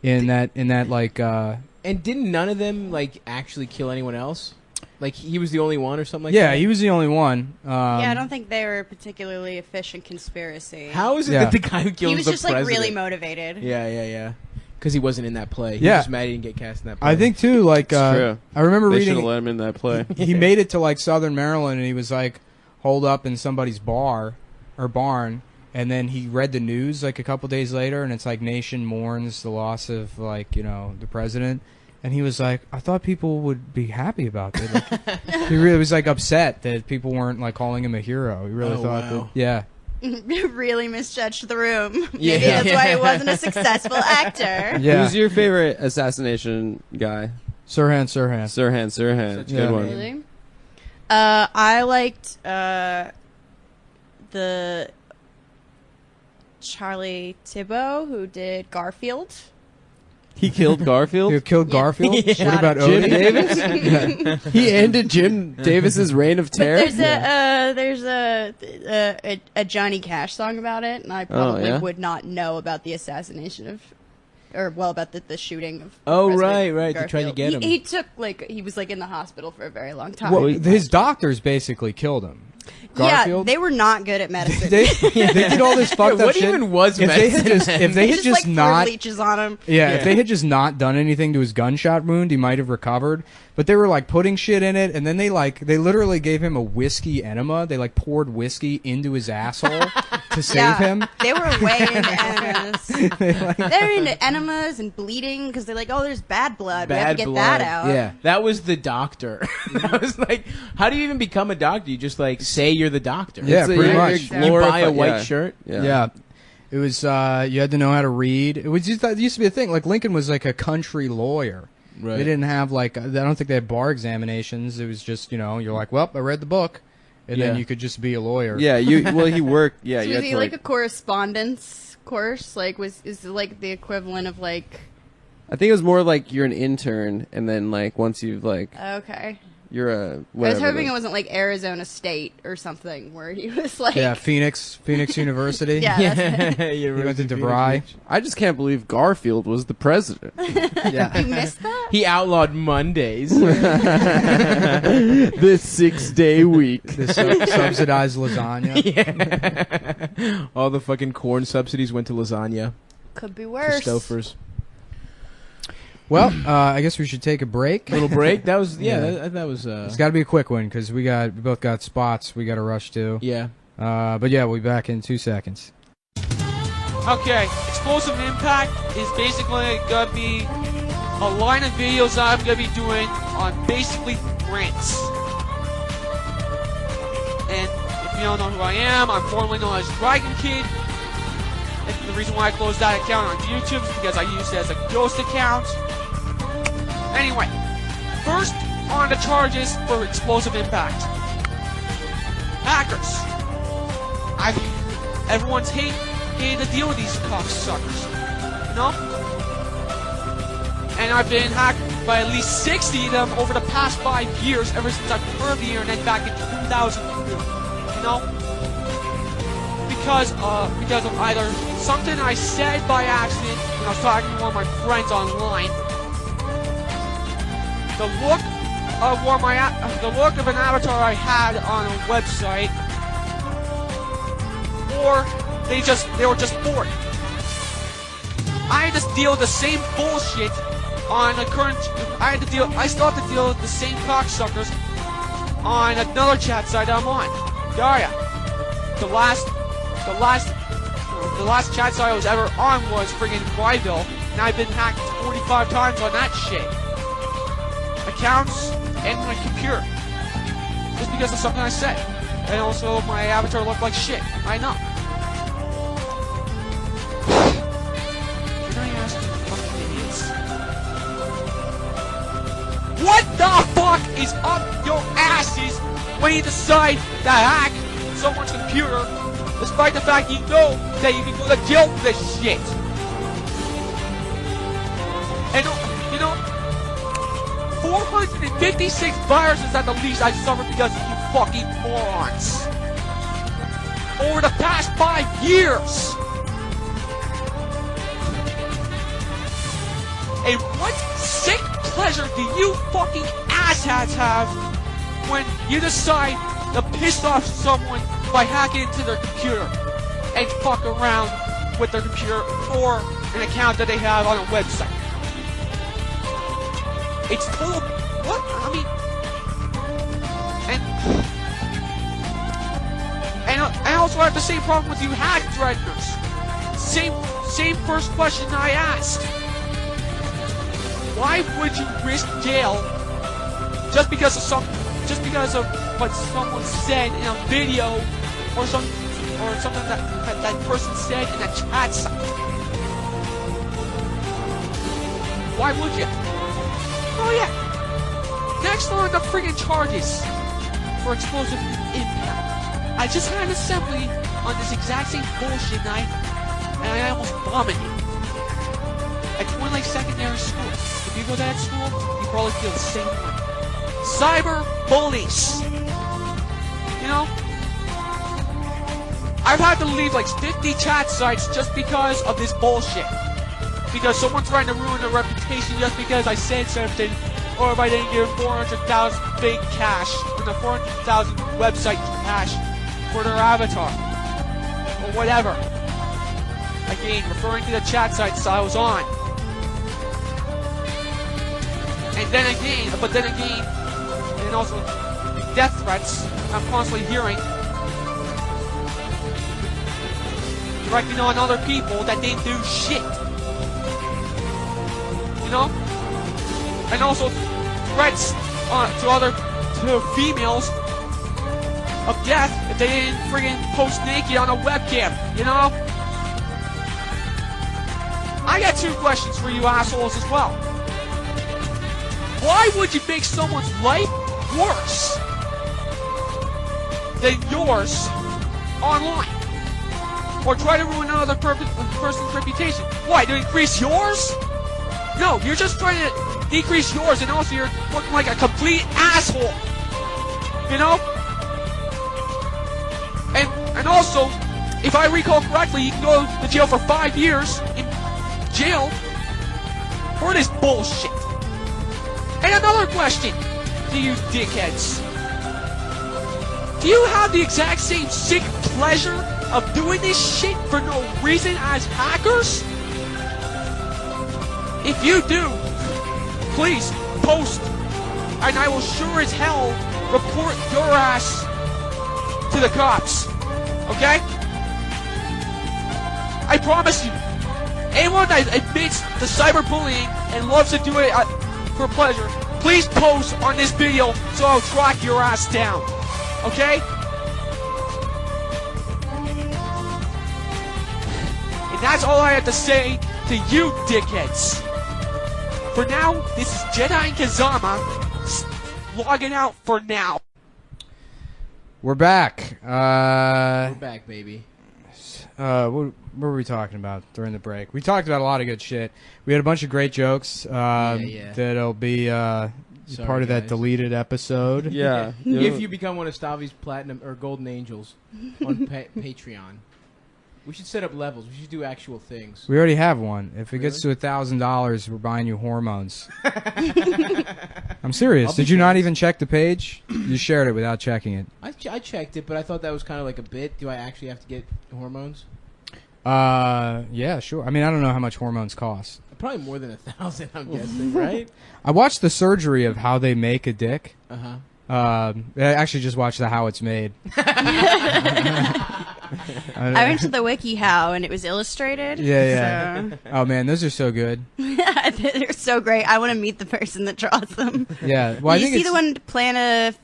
in that like. And didn't none of them like actually kill anyone else? Like he was the only one or something like Yeah, that? he was the only one. Yeah, I don't think they were a particularly efficient conspiracy. How is it Yeah. that the guy who killed he was the just like president? really motivated. Yeah. Because he wasn't in that play. He Yeah. was just mad he didn't get cast in that play. I think too. Like true. I remember They should reading. have let him in that play. He made it to like Southern Maryland, and he was like holed up in somebody's bar or barn, and then he read the news like a couple days later, and it's like nation mourns the loss of like the president, and he was like, I thought people would be happy about it. Like, he really was like upset that people weren't like calling him a hero. He really Oh, thought wow. that yeah. Really misjudged the room. Yeah. Maybe that's why he wasn't a successful actor. Yeah, Who's your favorite assassination guy? Sirhan. Sirhan. Sirhan. Such Good Yeah. one. Really? I liked the Charlie Thibault who did Garfield. He killed Garfield. You killed Garfield. What Shot about him. Jim Odie? Davis. He ended Jim Davis's reign of terror. There's a Johnny Cash song about it, and I probably yeah? would not know about the assassination of, about the shooting of. Oh, President right. They tried to Garfield. get him. He took he was like in the hospital for a very long time. Well, his doctors basically killed him. yeah, Garfield. they were not good at medicine. they did all this fucked up what shit. even was if they had medicine? if they They had just like not threw leeches on him. yeah, Yeah. if they had just not done anything to his gunshot wound, he might have recovered. But they were like putting shit in it, and then they literally gave him a whiskey enema. They like poured whiskey into his asshole to save him. They were way into enemas. They're into enemas and bleeding because they're like, oh, there's bad blood. we have to get that out. Yeah, that was the doctor. I was like, how do you even become a doctor? You just like say you're the doctor. Yeah, pretty you're much. You buy a white yeah. shirt. Yeah. It was you had to know how to read. It was just, it used to be a thing. Like Lincoln was like a country lawyer. Right. They didn't have like I don't think they had bar examinations. It was just you're like, well, I read the book, and then Yeah. you could just be a lawyer. Yeah, he worked. Yeah, So you was had he to like a correspondence course? Like, is it like the equivalent of like? I think it was more like you're an intern, and then like once you've like Okay. You're a I was whatever. hoping it wasn't like Arizona State or something where he was like. Yeah, Phoenix University. Yeah, that's it. He went to DeVry. I just can't believe Garfield was the president. Yeah. You missed that? He outlawed Mondays. The 6-day week. The subsidized lasagna. Yeah. All the fucking corn subsidies went to lasagna. Could be To worse. Stofers. Well, I guess we should take a break. Little break. That was Yeah. That was. It's got to be a quick one because we both got spots we got to rush to. Yeah. But yeah, we'll be back in 2 seconds. Okay, Explosive Impact is basically going to be a line of videos that I'm going to be doing on basically rants. And if you don't know who I am, I'm formerly known as Dragon Kid. And the reason why I closed that account on YouTube is because I used it as a ghost account. Anyway, first on the charges for Explosive Impact. Hackers. Everyone's hated to deal with these cocksuckers. You know? And I've been hacked by at least 60 of them over the past 5 years, ever since I heard the internet back in 2002. You know? Because of either something I said by accident when I was talking to one of my friends online, the look of an avatar I had on a website, or they were just bored. I had to deal with the same bullshit on the current. I still have to deal with the same cocksuckers on another chat site I'm on. Daria. The last chat site I was ever on was friggin' Ryville, and I've been hacked 45 times on that shit. Accounts and my computer. Just because of something I said. And also my avatar looked like shit. I know. Can I ask you fucking idiots? What the fuck is up your asses when you decide to hack someone's computer, despite the fact you know that you can go to jail for this shit? And, you know, 456 viruses at the least I suffered because of you fucking morons. Over the past 5 years. And what sick pleasure do you fucking asshats have when you decide to piss off someone by hacking into their computer and fuck around with their computer or an account that they have on a website? It's total. What? I mean, and I also have the same problem with you hack threateners. Same first question I asked. Why would you risk jail just because of what someone said in a video or something that person said in a chat site? Why would you? Oh yeah. Next on the friggin' charges for Explosive Impact. I just had an assembly on this exact same bullshit night, and I almost vomited. At Twin Lake Secondary School. If you go to that school, you probably feel the same way. Cyber bullies. You know? I've had to leave like 50 chat sites just because of this bullshit. Because someone's trying to ruin their reputation just because I said something, or if I didn't give 400,000 fake cash, or the 400,000 website cash for their avatar, or whatever. Again, referring to the chat sites I was on. And then again, and also death threats I'm constantly hearing, directing on other people that didn't do shit. You know? And also threats to females of death if they didn't friggin' post naked on a webcam, you know? I got 2 questions for you assholes as well. Why would you make someone's life worse than yours online? Or try to ruin another person's reputation? Why, to increase yours? No, you're just trying to decrease yours, and also you're looking like a complete asshole. You know? And also, if I recall correctly, you can go to jail for 5 years in jail for this bullshit. And another question to you dickheads. Do you have the exact same sick pleasure of doing this shit for no reason as hackers? If you do, please post, and I will sure as hell report your ass to the cops. Okay? I promise you, anyone that admits to cyberbullying and loves to do it for pleasure, please post on this video so I'll track your ass down. Okay? And that's all I have to say to you dickheads. For now, this is Jedi and Kazama logging out for now. We're back. We're back, baby. What were we talking about during the break? We talked about a lot of good shit. We had a bunch of great jokes that'll be part of that deleted episode. Yeah. If you become one of Stavi's platinum or golden angels on Patreon. We should set up levels. We should do actual things. We already have one. If it gets to $1,000, we're buying you hormones. I'm serious. Did you not even check the page? You shared it without checking it. I checked it, but I thought that was kind of like a bit. Do I actually have to get hormones? Yeah, sure. I mean, I don't know how much hormones cost. Probably more than 1,000, I'm guessing, right? I watched the surgery of how they make a dick. Uh-huh. I actually just watched the how it's made. I went to the WikiHow and it was illustrated. Yeah. So. Oh man, those are so good. They're so great. I want to meet the person that draws them. Yeah. Well, Did you see the one to plan a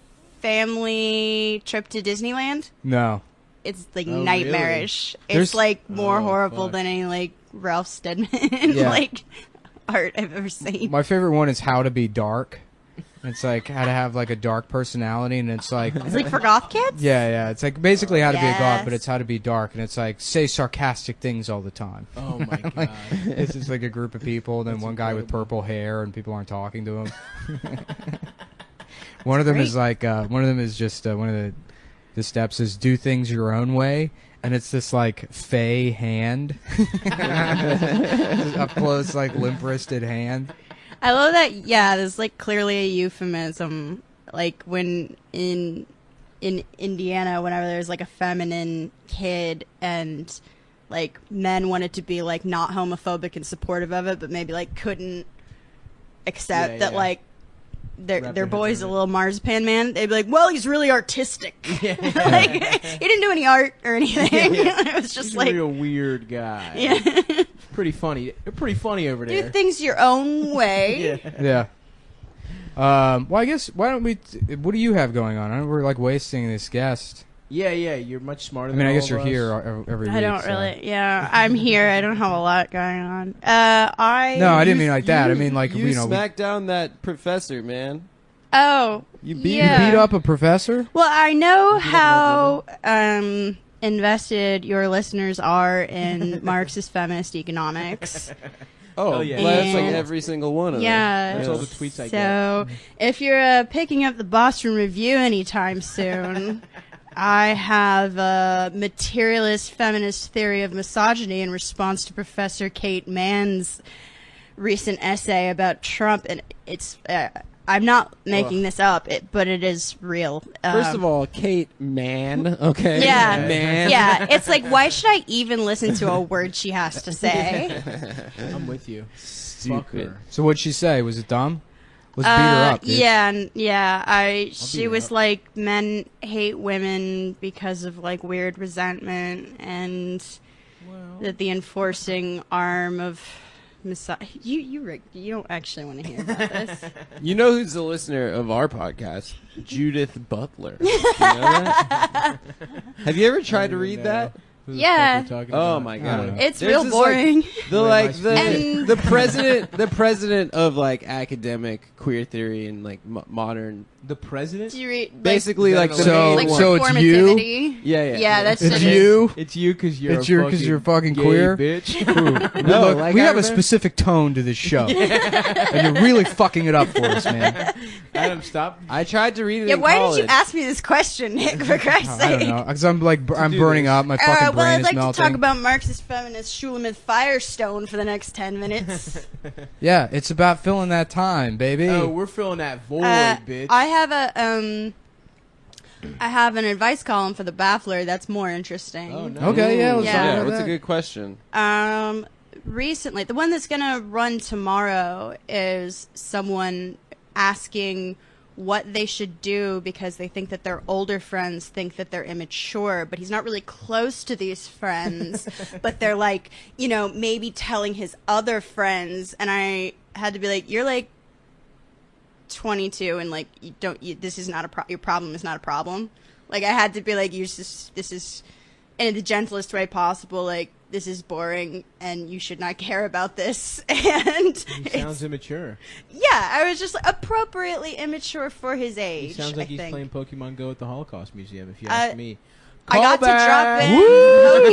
family trip to Disneyland? No. It's like Oh, nightmarish. Really? It's like more horrible fuck. than any like Ralph Steadman like art I've ever seen. My favorite one is how to be dark. It's like how to have like a dark personality, and it's like It's like for goth kids? yeah. It's like basically how to be a goth, Yes. but it's how to be dark, and it's like say sarcastic things all the time. Oh, my God. It's just like a group of people, then That's one guy with incredible. purple hair, and people aren't talking to him. One of them is like one of them is just one of the steps is do things your own way. And it's this like fey hand, up close like limp-wristed hand. I love that. Yeah, there's like clearly a euphemism. Like when in Indiana, whenever there's like a feminine kid and like men wanted to be like not homophobic and supportive of it, but maybe like couldn't accept that like their boy's a little marzipan man. They'd be like, well, he's really artistic. Like he didn't do any art or anything. It was just He's like a real weird guy. yeah. Pretty funny. They're pretty funny over there. Do things your own way. Yeah. Well, I guess why don't we? What do you have going on? We're like wasting this guest. Yeah. You're much smarter. I mean, than I guess all you're of us. here every week. I don't so. really. Yeah, I'm here. I don't have a lot going on. No, I didn't mean like that. I mean like you know. smacked down that professor, man. Oh, You beat You beat up a professor? Well, I know how invested your listeners are in Marxist feminist economics. Oh, yeah. well, that's like And- every single one of Yeah. them. That's all the tweets I get. So, if you're picking up the Boston Review anytime soon, I have a materialist feminist theory of misogyny in response to Professor Kate Mann's recent essay about Trump, and it's. I'm not making this up, but it is real. First of all, Kate, man, okay? Yeah. Man. Yeah, it's like, why should I even listen to a word she has to say? I'm with you. Fuck Stupid. her. So what'd she say? Was it dumb? Let's beat her up, dude. Yeah. She her was up. like, men hate women because of like weird resentment, and that the enforcing arm of you don't actually want to hear about this. You know who's the listener of our podcast? Judith Butler. You know that? Have you ever tried to read that? Who the Yeah. fuck we're talking Oh about. my I god, don't know. It's There's real this, boring. The Wait, like my And- the president of like academic queer theory and like modern. The president? Do you read, Basically, is that like an the So- main like one. so it's you? performativity. Yeah. Yeah, that's It's it. you. It's you because you're It's you 'cause you're fucking queer? bitch. No, Look, like we I have a remember- specific tone to this show, and you're really fucking it up for us, man. Adam, stop. I tried to read it. Yeah, in why college. did you ask me this question, Nick? For Christ's I sake. don't know, because I'm like I'm do burning this. up. My fucking Well, brain I'd is like melting. to talk about Marxist feminist Shulamith Firestone for the next 10 minutes. Yeah, it's about filling that time, baby. Oh, we're filling that void, bitch. I have an advice column for the Baffler that's more interesting. Oh, nice. Okay, yeah, let's Yeah. talk Yeah, about what's a that. good question? Recently, the one that's gonna run tomorrow is someone asking what they should do because they think that their older friends think that they're immature, but he's not really close to these friends, but they're like, you know, maybe telling his other friends, and I had to be like, you're like 22 and like this is not your problem is not a problem. Like I had to be like, this is in the gentlest way possible, like this is boring and you should not care about this. And He sounds immature. yeah, I was just appropriately immature for his He age. sounds like I he's think. playing Pokemon Go at the Holocaust Museum, if you ask me. I got Callback! to drop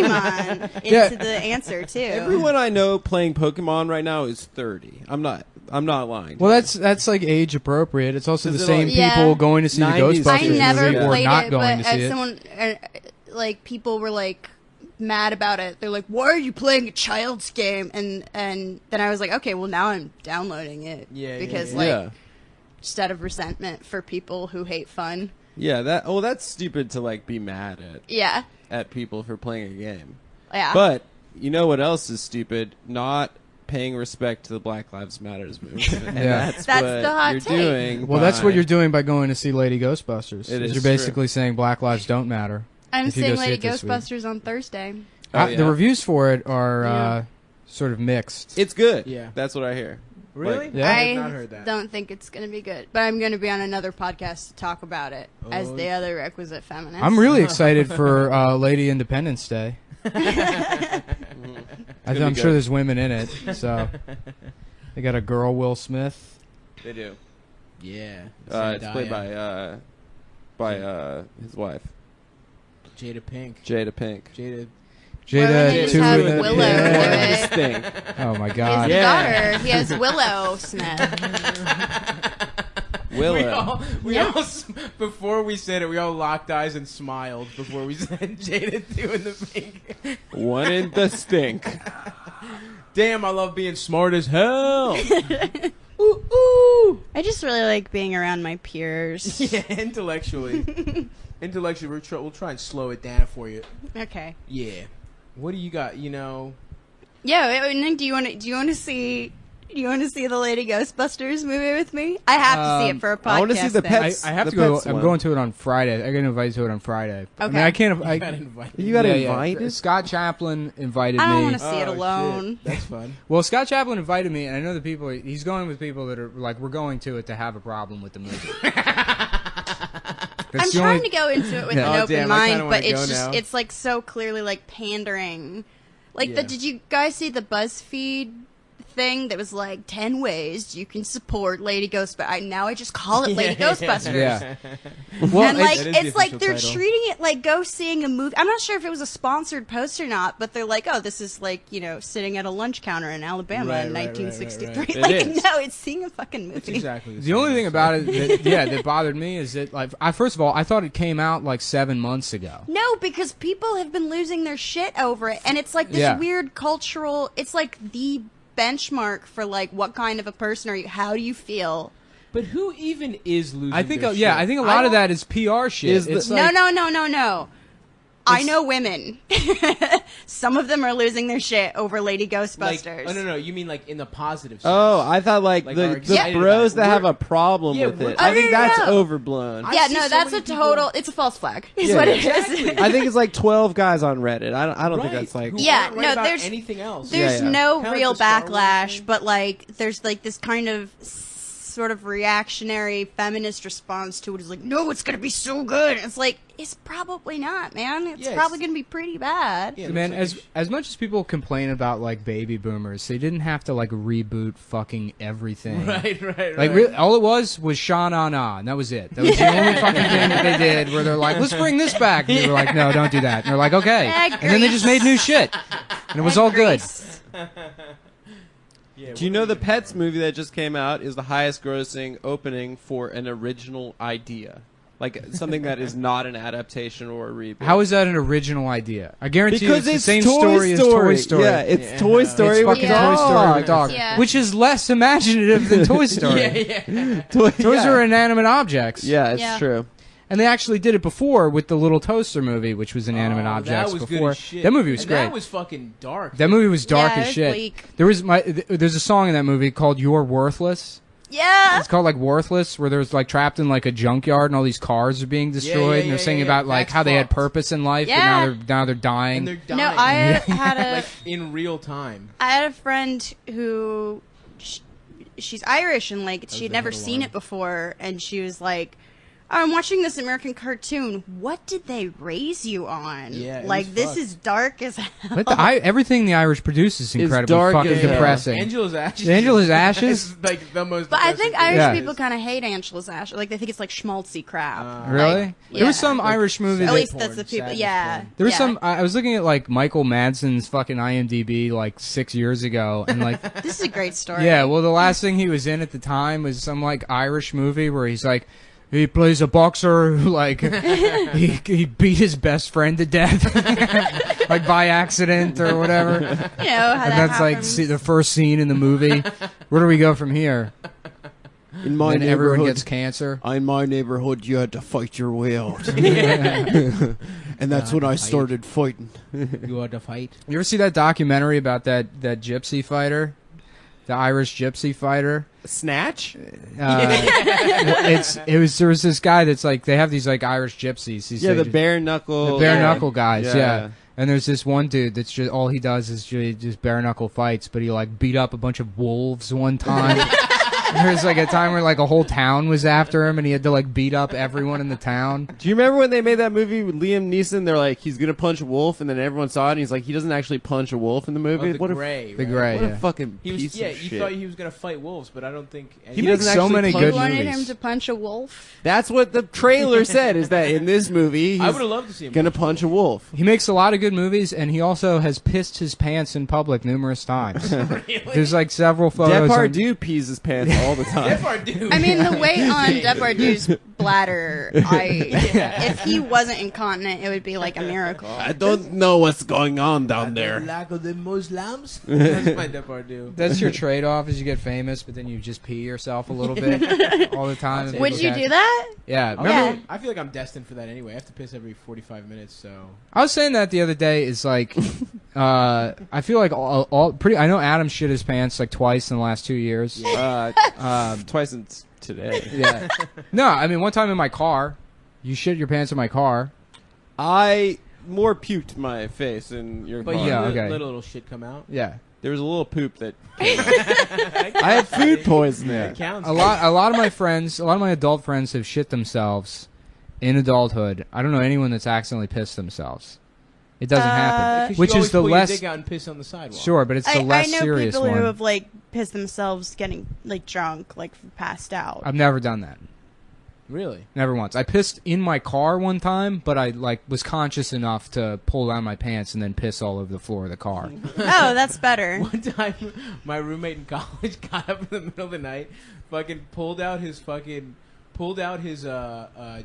in Pokemon Yeah. into the answer too. Everyone I know playing Pokemon right now is 30. I'm not lying. Well, that's like age appropriate. It's also the Is it same like- people Yeah. going to see the 90s? Ghostbusters I never movie or played not it, going but to see as it. someone, like people were like mad about it. They're like, "Why are you playing a child's game?" And then I was like, "Okay, well now I'm downloading it Yeah, because yeah. like Yeah. just out of resentment for people who hate fun." Yeah, that's stupid to like be mad Yeah, at people for playing a game. yeah. But you know what else is stupid? Not paying respect to the Black Lives Matters movement. And Yeah. that's That's what the hot you're take. doing. Well, that's by- what you're doing by going to see Lady Ghostbusters. It is You're true. basically saying Black Lives don't matter. I'm if you go seeing see Lady it this week. Ghostbusters on Thursday. Oh, The yeah. reviews for it are Yeah. sort of mixed. It's good. Yeah. That's what I hear. Really? Yeah. I I have not heard that. don't think it's going to be good, but I'm going to be on another podcast to talk about it as Oh. the other requisite feminist. I'm really excited for Lady Independence Day. Gonna I'm be sure good. there's women in it. So they got a girl, Will Smith. They do. Yeah. It's played Zendaya, by his wife, Jada Pink. Jada Pink. Jada. Jada, just two have with it. Willow Yeah. do This it. thing. Oh my He has God. a Yeah. daughter. He has Willow Smith. Willow. Before we said it, we all locked eyes and smiled before we said Jada doing the pink. One in the stink. Damn, I love being smart as hell. Ooh, ooh. I just really like being around my peers. Yeah, intellectually. We'll try and slow it down for you. Okay. Yeah. What do you got? You know. Yeah, wait, Nick, do you want to see the Lady Ghostbusters movie with me? I have to see it for a podcast. I wanna see the thing. pets. I have The to go. Pets I'm one. going to it on Friday. I got invited to it on Friday. I mean, Okay. I can't. You got I, invited. You got yeah, invited? Scott Chaplin invited I don't me. want to see it Oh, alone. shit. That's fun. Well, Scott Chaplin invited me, and I know the people. He's going with people that are like, we're going to it to have a problem with the movie. I'm trying to go into it with Yeah. an Oh, open damn, I mind, kinda but wanna it's go just now. it's like so clearly like pandering. Like Yeah. did you guys see the BuzzFeed thing that was like 10 ways you can support Lady Ghostbusters? Now I just call it Lady Ghostbusters. Yeah. Well, And like that is the it's like official they're title. treating it like go seeing a movie. I'm not sure if it was a sponsored post or not, but they're like, oh, this is like sitting at a lunch counter in Alabama Right, in right, 1963. right, right. It Like is. no, it's seeing a fucking movie. It's exactly the only thing about it, that bothered me is that, like, first of all, I thought it came out like 7 months ago. No, because people have been losing their shit over it, and it's like this Yeah. weird cultural. It's like the benchmark for like what kind of a person are you? How do you feel? But who even is losing? I think, their yeah, shit? I think a lot of don't- that is PR shit. Is It's the- like, No. I know women. Some of them are losing their shit over Lady Like, Ghostbusters. oh no, you mean like in the positive sense? Oh, I thought like, Like, the are the excited bros about it. that have We're- a problem Yeah, with we're- it. I Oh, think no, that's no. overblown. I Yeah, see no, so that's many a people- total. It's a false flag. Is Yeah, what it exactly. is. I think it's like 12 guys on Reddit. I don't think Right. that's like. Who Yeah, aren't right no, about there's- anything else. There's Yeah. no Kinda like real the Star Wars backlash, thing. but like there's like this kind of sort of reactionary feminist response to it is like, no, it's gonna be so good. It's like, it's probably not, man. It's probably gonna be pretty bad. Yeah, Man, like as much as people complain about like baby boomers, they didn't have to like reboot fucking everything. right. Like all it was Sha Na Na, and that was it. That was the only fucking thing that they did. Where they're like, let's bring this back. And they were like, no, don't do that. And they're like, okay. And then they just made new shit, and it was all good. Yeah, Do you know the Pets movie that just came out is the highest grossing opening for an original idea? Like something that is not an adaptation or a reboot. How is that an original idea? I guarantee Because you it's the same Toy story as Toy Story. Yeah, it's Toy Story It's with fucking Yeah. Toy Story with dogs. dogs, Yeah. which is less imaginative than Toy Story. yeah. Toys are inanimate objects. Yeah, it's Yeah. true. And they actually did it before with the Little Toaster movie, which was inanimate objects that was before. Good as shit. That movie was And great. That was fucking dark. That movie was dark Yeah, as it was shit. bleak. There's a song in that movie called "You're Worthless." Yeah. It's called like "Worthless," where there's like trapped in like a junkyard and all these cars are being destroyed, and they're singing about like That's how they had fucked. purpose in life, Yeah. but now they're dying. And they're dying. No, I had a like in real time. I had a friend who she's Irish and like she'd the never head seen alarm. it before, and she was like, oh, I'm watching this American cartoon. What did they raise you on? Yeah, it like was this fucked. is dark as hell. But everything the Irish produce is incredibly dark fucking as hell. depressing. Angela's Ashes. Angela's Ashes? is like the most. But I think depressing Irish Yeah. people kind of hate Angela's Ashes. Like they think it's like schmaltzy crap. Really? Like, There was yeah. some Irish movie At that least porn, that's the people. sadness Yeah. porn. there was yeah. some. I was looking at like Michael Madsen's fucking IMDb like 6 years ago, and like This is a great story. yeah, well the last thing he was in at the time was some like Irish movie where he's like. He plays a boxer who, like, he beat his best friend to death, like, by accident or whatever. You know how And that that's, like, happens. the first scene in the movie. Where do we go from here? In my And everyone neighborhood, gets cancer. in my neighborhood, you had to fight your way out, and that's when I started fighting. You want to fight? You ever see that documentary about that gypsy fighter? The Irish gypsy fighter? Snatch? There was this guy that's, like, they have these, like, Irish gypsies. Yeah, the bare knuckle. The bare Yeah. knuckle guys, yeah. And there's this one dude that's just all he does is just bare knuckle fights, but he like beat up a bunch of wolves one time. There's like a time where like a whole town was after him, and he had to like beat up everyone in the town. Do you remember when they made that movie with Liam Neeson? They're like, he's gonna punch a wolf, and then everyone saw it, and he's like, he doesn't actually punch a wolf in the movie. The what Gray. The right? Gray, what yeah. a fucking He was. piece Yeah, of you shit. thought he was gonna fight wolves, but I don't think. He doesn't makes so actually many punch good You wanted movies. him to punch a wolf. That's what the trailer said. Is that in this movie I he's would have loved to see him. gonna punch a wolf? He makes a lot of good movies, and he also has pissed his pants in public numerous times. There's like several photos. on- Depardieu pees his pants all the time. Depardieu. I mean, the weight on Depardieu's bladder, if he wasn't incontinent, it would be like a miracle. I don't know what's going on down there. Lack of the Muslims. That's my Depardieu. That's your trade-off: is you get famous, but then you just pee yourself a little bit all the time. and Would people you catch do it. that? Yeah. Remember, Yeah. I feel like I'm destined for that anyway. I have to piss every 45 minutes, so. I was saying that the other day. Is like, I feel like I know Adam shit his pants like twice in the last 2 years. Twice in today. Yeah. No, I mean one time in my car. You shit your pants in my car. I more puked my face in your But car. yeah, you okay. let a little shit come out. Yeah. There was a little poop that came out. I had food poisoning. It counts. A lot of my friends, a lot of my adult friends have shit themselves in adulthood. I don't know anyone that's accidentally pissed themselves. It doesn't happen. 'Cause Which you is the always pull less your dick out and piss on the sidewalk. sure, but it's the I less know serious people one. who have like pissed themselves getting like drunk, like passed out. I've never done that. Really? Never once. I pissed in my car one time, but I like was conscious enough to pull down my pants and then piss all over the floor of the car. Oh, that's better. One time, my roommate in college got up in the middle of the night, pulled out his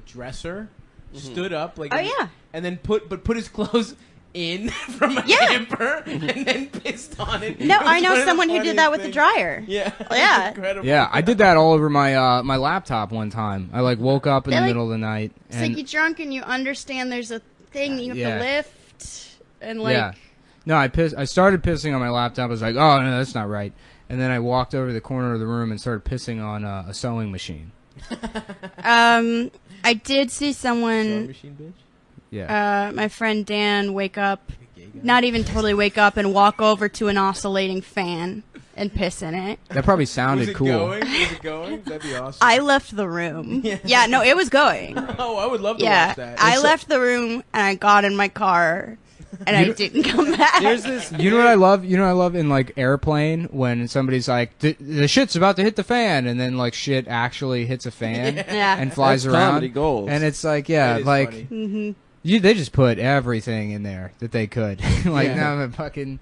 dresser, stood up like, Oh, yeah. and then put his clothes in from a Yeah. hamper and then pissed on it. No, It was I know one of the someone who did that with the funniest dryer. things. Yeah, Yeah. incredible. Yeah, I did that all over my my laptop one time. I like woke up in They're the like- middle of the night It's and like you're drunk and you understand there's a thing that you have Yeah. to lift and like yeah. No, I started pissing on my laptop. I was like, "Oh, no, that's not right." And then I walked over to the corner of the room and started pissing on a sewing machine. I did see Sewing someone machine, bitch. Yeah. my friend Dan wake up, Gay guy. not even totally wake up and walk over to an oscillating fan. and piss in it. That probably Was sounded it cool. going? Was it going? That'd be awesome. I left the room. Yeah, no, it was going. Oh, I would love to Yeah, watch that. I left the room and I got in my car and I didn't come back. There's this. You know what I love? You know what I love in like airplane when somebody's like, the shit's about to hit the fan, and then like shit actually hits a fan Yeah. and flies That's around. comedy gold. And it's like, That yeah, is like funny. they just put everything in there that they could. Like Yeah. no fucking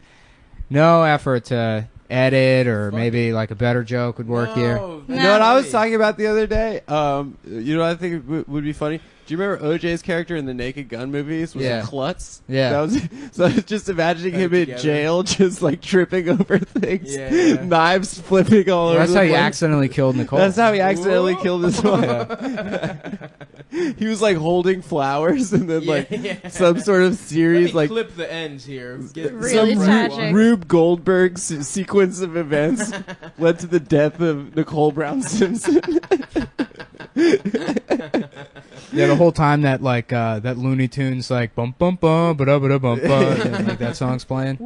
no effort to edit or maybe like a better joke would work here. No, You know what I was talking about the other day? You know what I think would be funny? Do you remember OJ's character in the Naked Gun movies was Yeah. a klutz? Yeah. That was, so I was just imagining him in together. jail, just like tripping over things, Yeah. knives flipping all over That's the how you place. accidentally killed Nicole. That's how he accidentally killed his wife. Yeah. He was like holding flowers, and then like Yeah. some sort of Let series, me like clip the ends here. Get Really some tragic. Rube Goldberg sequence of events led to the death of Nicole Brown Simpson. Yeah, the whole time that like that Looney Tunes like bum bum bum ba da ba da bum bum like that song's playing.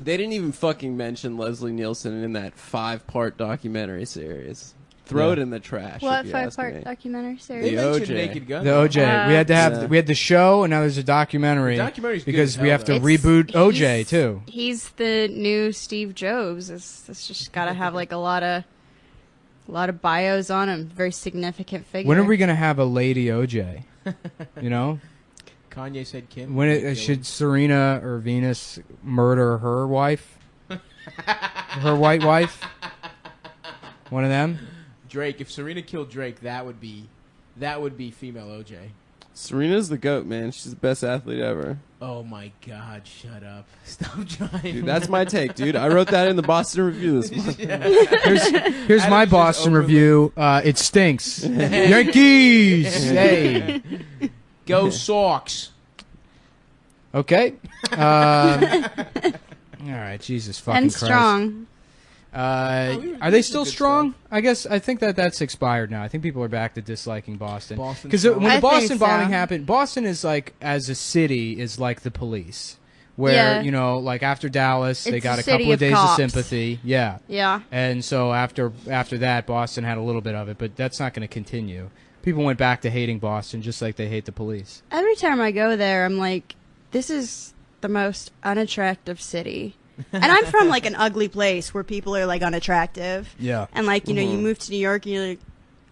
They didn't even fucking mention Leslie Nielsen in that 5-part documentary series. Throw Yeah. it in the trash. What if you ask 5-part me. documentary They series? The mentioned OJ. Naked Gun. The OJ. We had to have Yeah. we had the show and now there's a documentary The documentary's good because as we hell, have to though. reboot OJ He's- too. He's the new Steve Jobs. It's just got to have like a lot of bios on him. Very significant figure. When are we gonna have a lady OJ? You know, Kanye said Kim. when Kill him. should Serena or Venus murder her wife, her white wife? One of them. Drake? If Serena killed Drake, that would be female OJ. Serena's the GOAT, man. She's the best athlete ever. Oh my God! Shut up! Stop trying. Dude, that's my take, dude. I wrote that in the Boston Review this month. Here's Adam's my just Boston overly- review. It stinks. Yankees. Hey. Go Sox. Okay. All right. Jesus fucking and Christ. strong. we were Are they doing still some good strong? I think that's expired now. I think people are back to disliking Boston. Boston Because strong? when I the Boston think bombing so. happened, Boston is like, as a city, is like the police. Where, Yeah. you know, like after Dallas, they It's got a a couple city of of days cops. of sympathy. Yeah. Yeah. And so after that, Boston had a little bit of it, but that's not going to continue. People went back to hating Boston just like they hate the police. Every time I go there, I'm like, this is the most unattractive city. And I'm from like an ugly place where people are like unattractive. Yeah. And like, you know, you move to New York and you're like,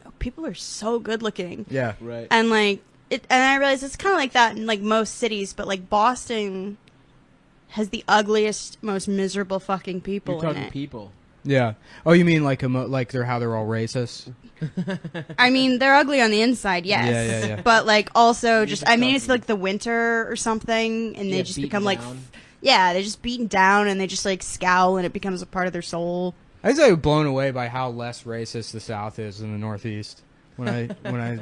oh, people are so good looking. Yeah. Right. And like and I realize it's kind of like that in like most cities, but like Boston has the ugliest, most miserable fucking people You're in talking it. people. Yeah. Oh, you mean like how they're all racist? I mean, they're ugly on the inside, yes. Yeah. But like also just, just I mean, it's talking- like the winter or something, and they Yeah, just beaten become like, down. yeah, they're just beaten down, and they just like scowl, and it becomes a part of their soul. I was like blown away by how less racist the South is than the Northeast when I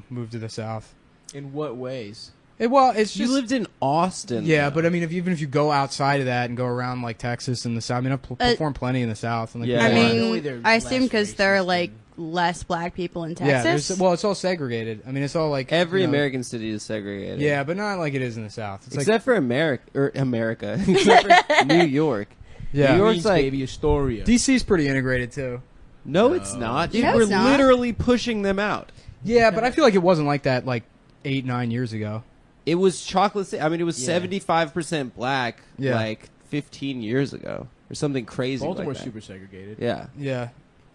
moved to the South. In what ways? It's You just lived in Austin. yeah, though. but I mean, even if you go outside of that and go around like Texas and the South, I mean, I've performed plenty in the South. And, like, Yeah. I people are- Normally mean, they're I assume less because there are racist like than- less black people in yeah, Texas. it's all segregated. I mean, it's all like every you know, American city is segregated. Yeah, but not like it is in the South. It's except for America, except for New York. yeah, New York's Queens, like- baby Astoria. DC's pretty integrated too. No, it's not. No, We're it's not. literally pushing them out. Yeah, but I feel like it wasn't like that like 8-9 years ago. It was chocolate. I mean, it was Yeah. 75% black Yeah. like 15 years ago or something crazy. Baltimore's like that. super segregated. Yeah. Yeah.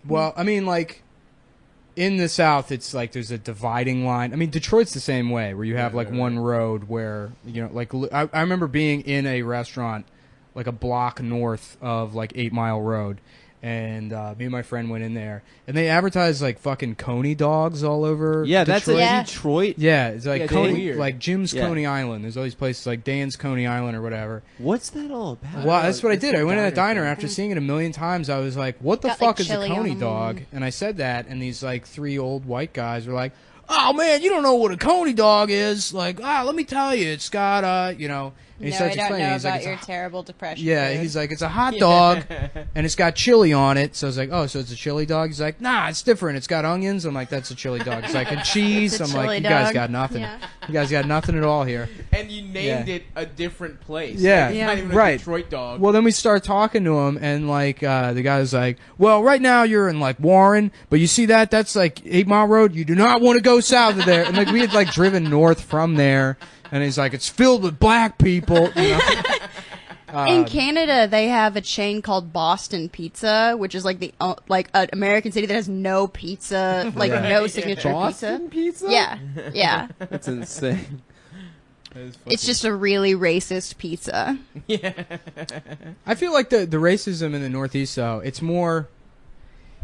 Well, I mean, like, in the South, it's like there's a dividing line. I mean, Detroit's the same way, where you have, like, one road where, you know, like, I remember being in a restaurant, like, a block north of, like, 8 Mile Road, and me and my friend went in there, and they advertised, like, fucking Coney dogs all over Yeah, that's Detroit. in Yeah. Detroit. Yeah, it's like Yeah, Coney, weird. like Jim's Yeah. Coney Island. There's all these places like Dan's Coney Island or whatever. What's that all about? Well, that's what I it's did. the I went to that diner diner thing. after seeing it a million times. I was like, "What the Got, fuck like, is a chili on Coney them. dog?" And I said that, and these like 3 old white guys were like, "Oh man, you don't know what a Coney dog is? Like, let me tell you, it's got you know." And he no, I starts don't explaining. know He's like, about "It's your a terrible depression. yeah, food. he's like, it's a hot dog, and it's got chili on it. So I was like, oh, so it's a chili dog? He's like, nah, it's different. It's got onions. I'm like, that's a chili dog. It's like, and cheese. It's a I'm like, chili you guys dog. got nothing. Yeah. You guys got nothing at all here. and you named it a different place. Yeah. Like, it's not even Right. a Detroit dog. Well, then we start talking to him, and like the guy's like, "Well, right now you're in like Warren, but you see that? That's like 8 Mile Road. You do not want to go south of there." And like we had like driven north from there, and he's like, "It's filled with black people." You know? In Canada, they have a chain called Boston Pizza, which is like like an American city that has no pizza, like no signature Boston pizza? Yeah, yeah. That's insane. It's just a really racist pizza. I feel like the racism in the Northeast, though, it's more,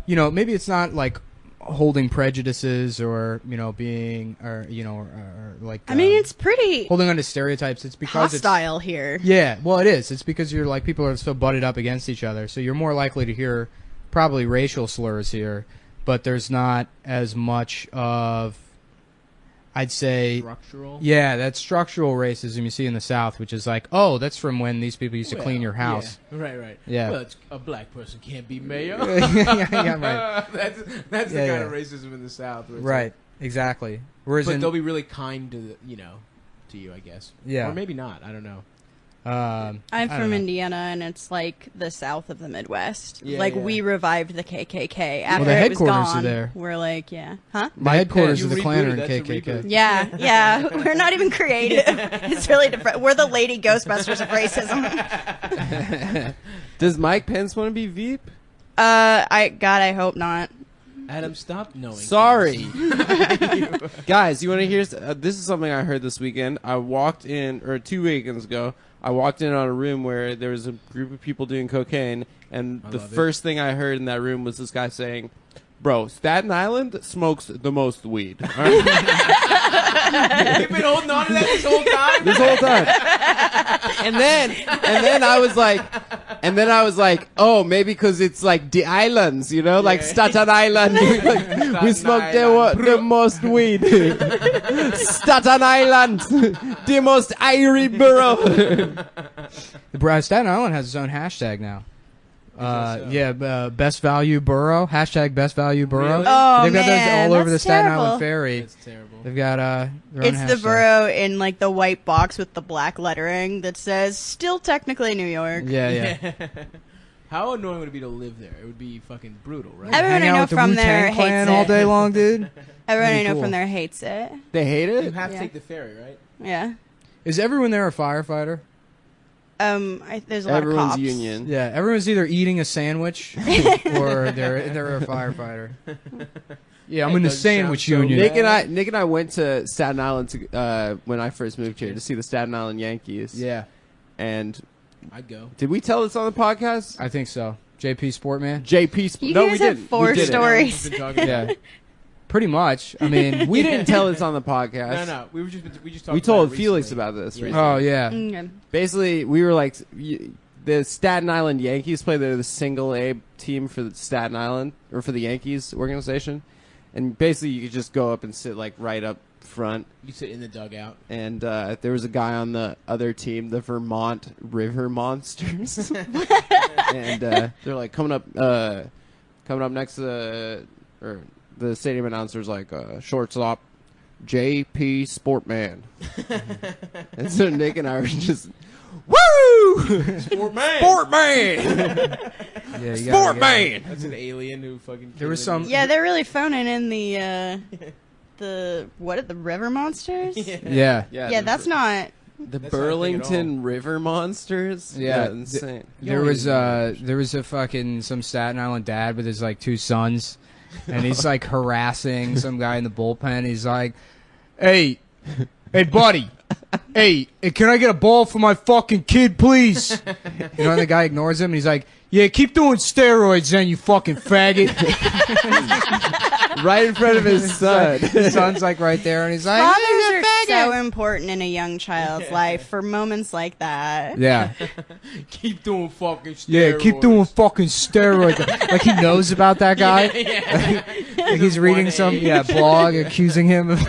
you know, maybe it's not like holding prejudices or, you know, being, or, you know, or like. I mean, it's pretty holding on to stereotypes. It's because hostile here. Yeah, well, it is. It's because you're like, people are so butted up against each other. So you're more likely to hear probably racial slurs here, but there's not as much of, I'd say, structural. Yeah, that's structural racism you see in the South, which is like, oh, that's from when these people used to clean your house. Yeah. Right. Yeah. Well, a black person can't be mayor. Yeah, right. That's the kind of racism in the South. Right, exactly. Whereas but they'll be really kind to to you, I guess. Yeah. Or maybe not. I don't know. I'm from Indiana, and it's like the South of the Midwest. Yeah, like yeah. we revived the KKK after the it was headquarters are gone. there. We're like, yeah, huh? The headquarters You of the Klan are in rebooted, that's a KKK. reboot. Yeah. We're not even creative. It's really different. We're the Lady Ghostbusters of racism. Does Mike Pence want to be Veep? I hope not. Adam, stop knowing. Sorry. Guys, you want to hear? This is something I heard this weekend. I walked in, or 2 weekends ago, I walked in on a room where there was a group of people doing cocaine, and the first thing I heard in that room was this guy saying, "Bro, Staten Island smokes the most weed." All right? You've been holding on to that this whole time? This whole time. And then I was like, oh, maybe because it's like the islands, you know, like Staten Island. we smoke the most weed. Staten Island, the most airy borough. Staten Island has its own hashtag now. So? Yeah, best value borough. Hashtag best value borough. Really? Oh, They've got man, those all over the that's Staten terrible. Island Ferry. That's terrible. They've got their own It's the hashtag. borough in like the white box with the black lettering that says "Still technically New York." Yeah. How annoying would it be to live there? It would be fucking brutal, right? Everyone Hang I out know with the from Wu-Tang there Clan hates all it. day long, dude. Everyone I Pretty know cool. from there hates it. They hate You it? have to Yeah. take the ferry, right? Yeah. Is everyone there a firefighter? There's a lot of Everyone's cops. union. Yeah, everyone's either eating a sandwich or they're a firefighter. Yeah, I'm That in the doesn't sandwich sound so union. Nick and I went to Staten Island when I first moved here to see the Staten Island Yankees. Yeah, And I'd go. did we tell this on the podcast? I think so. JP Sportman. JP. You No, guys we have didn't. 4 We didn't. stories. Yeah, pretty much. I mean, We didn't tell this on the podcast. No. We just talked We told about it Felix recently. about this. Yeah. recently. oh yeah. Okay. Basically, we were like, the Staten Island Yankees play. They're the single A team for the Staten Island, or for the Yankees organization. And basically, you could just go up and sit like right up front. You sit in the dugout. And there was a guy on the other team, the Vermont River Monsters. And they're like coming up next to the stadium announcer's like shortstop JP Sportman. And so Nick and I were just, woo! Sportman! Yeah, you gotta Sportman! That's an alien who fucking. There was killed some- Yeah, they're really phoning in the river monsters. Yeah. Yeah, that's not. The That's not a thing at Burlington River Monsters? Yeah, insane. There was a fucking some Staten Island dad with his like 2 sons, and he's like harassing some guy in the bullpen. He's like, "Hey, buddy, hey, can I get a ball for my fucking kid, please?" You know, and the guy ignores him, and he's like, "Yeah, keep doing steroids, then, you fucking faggot." Right in front of his son. His son's like right there, and he's like, Fathers "Hey, are you so faggot." important in a young child's life for moments like that. Yeah. Keep doing fucking steroids. Yeah, keep doing fucking steroids. Like he knows about that guy. Like he's reading some blog accusing him of.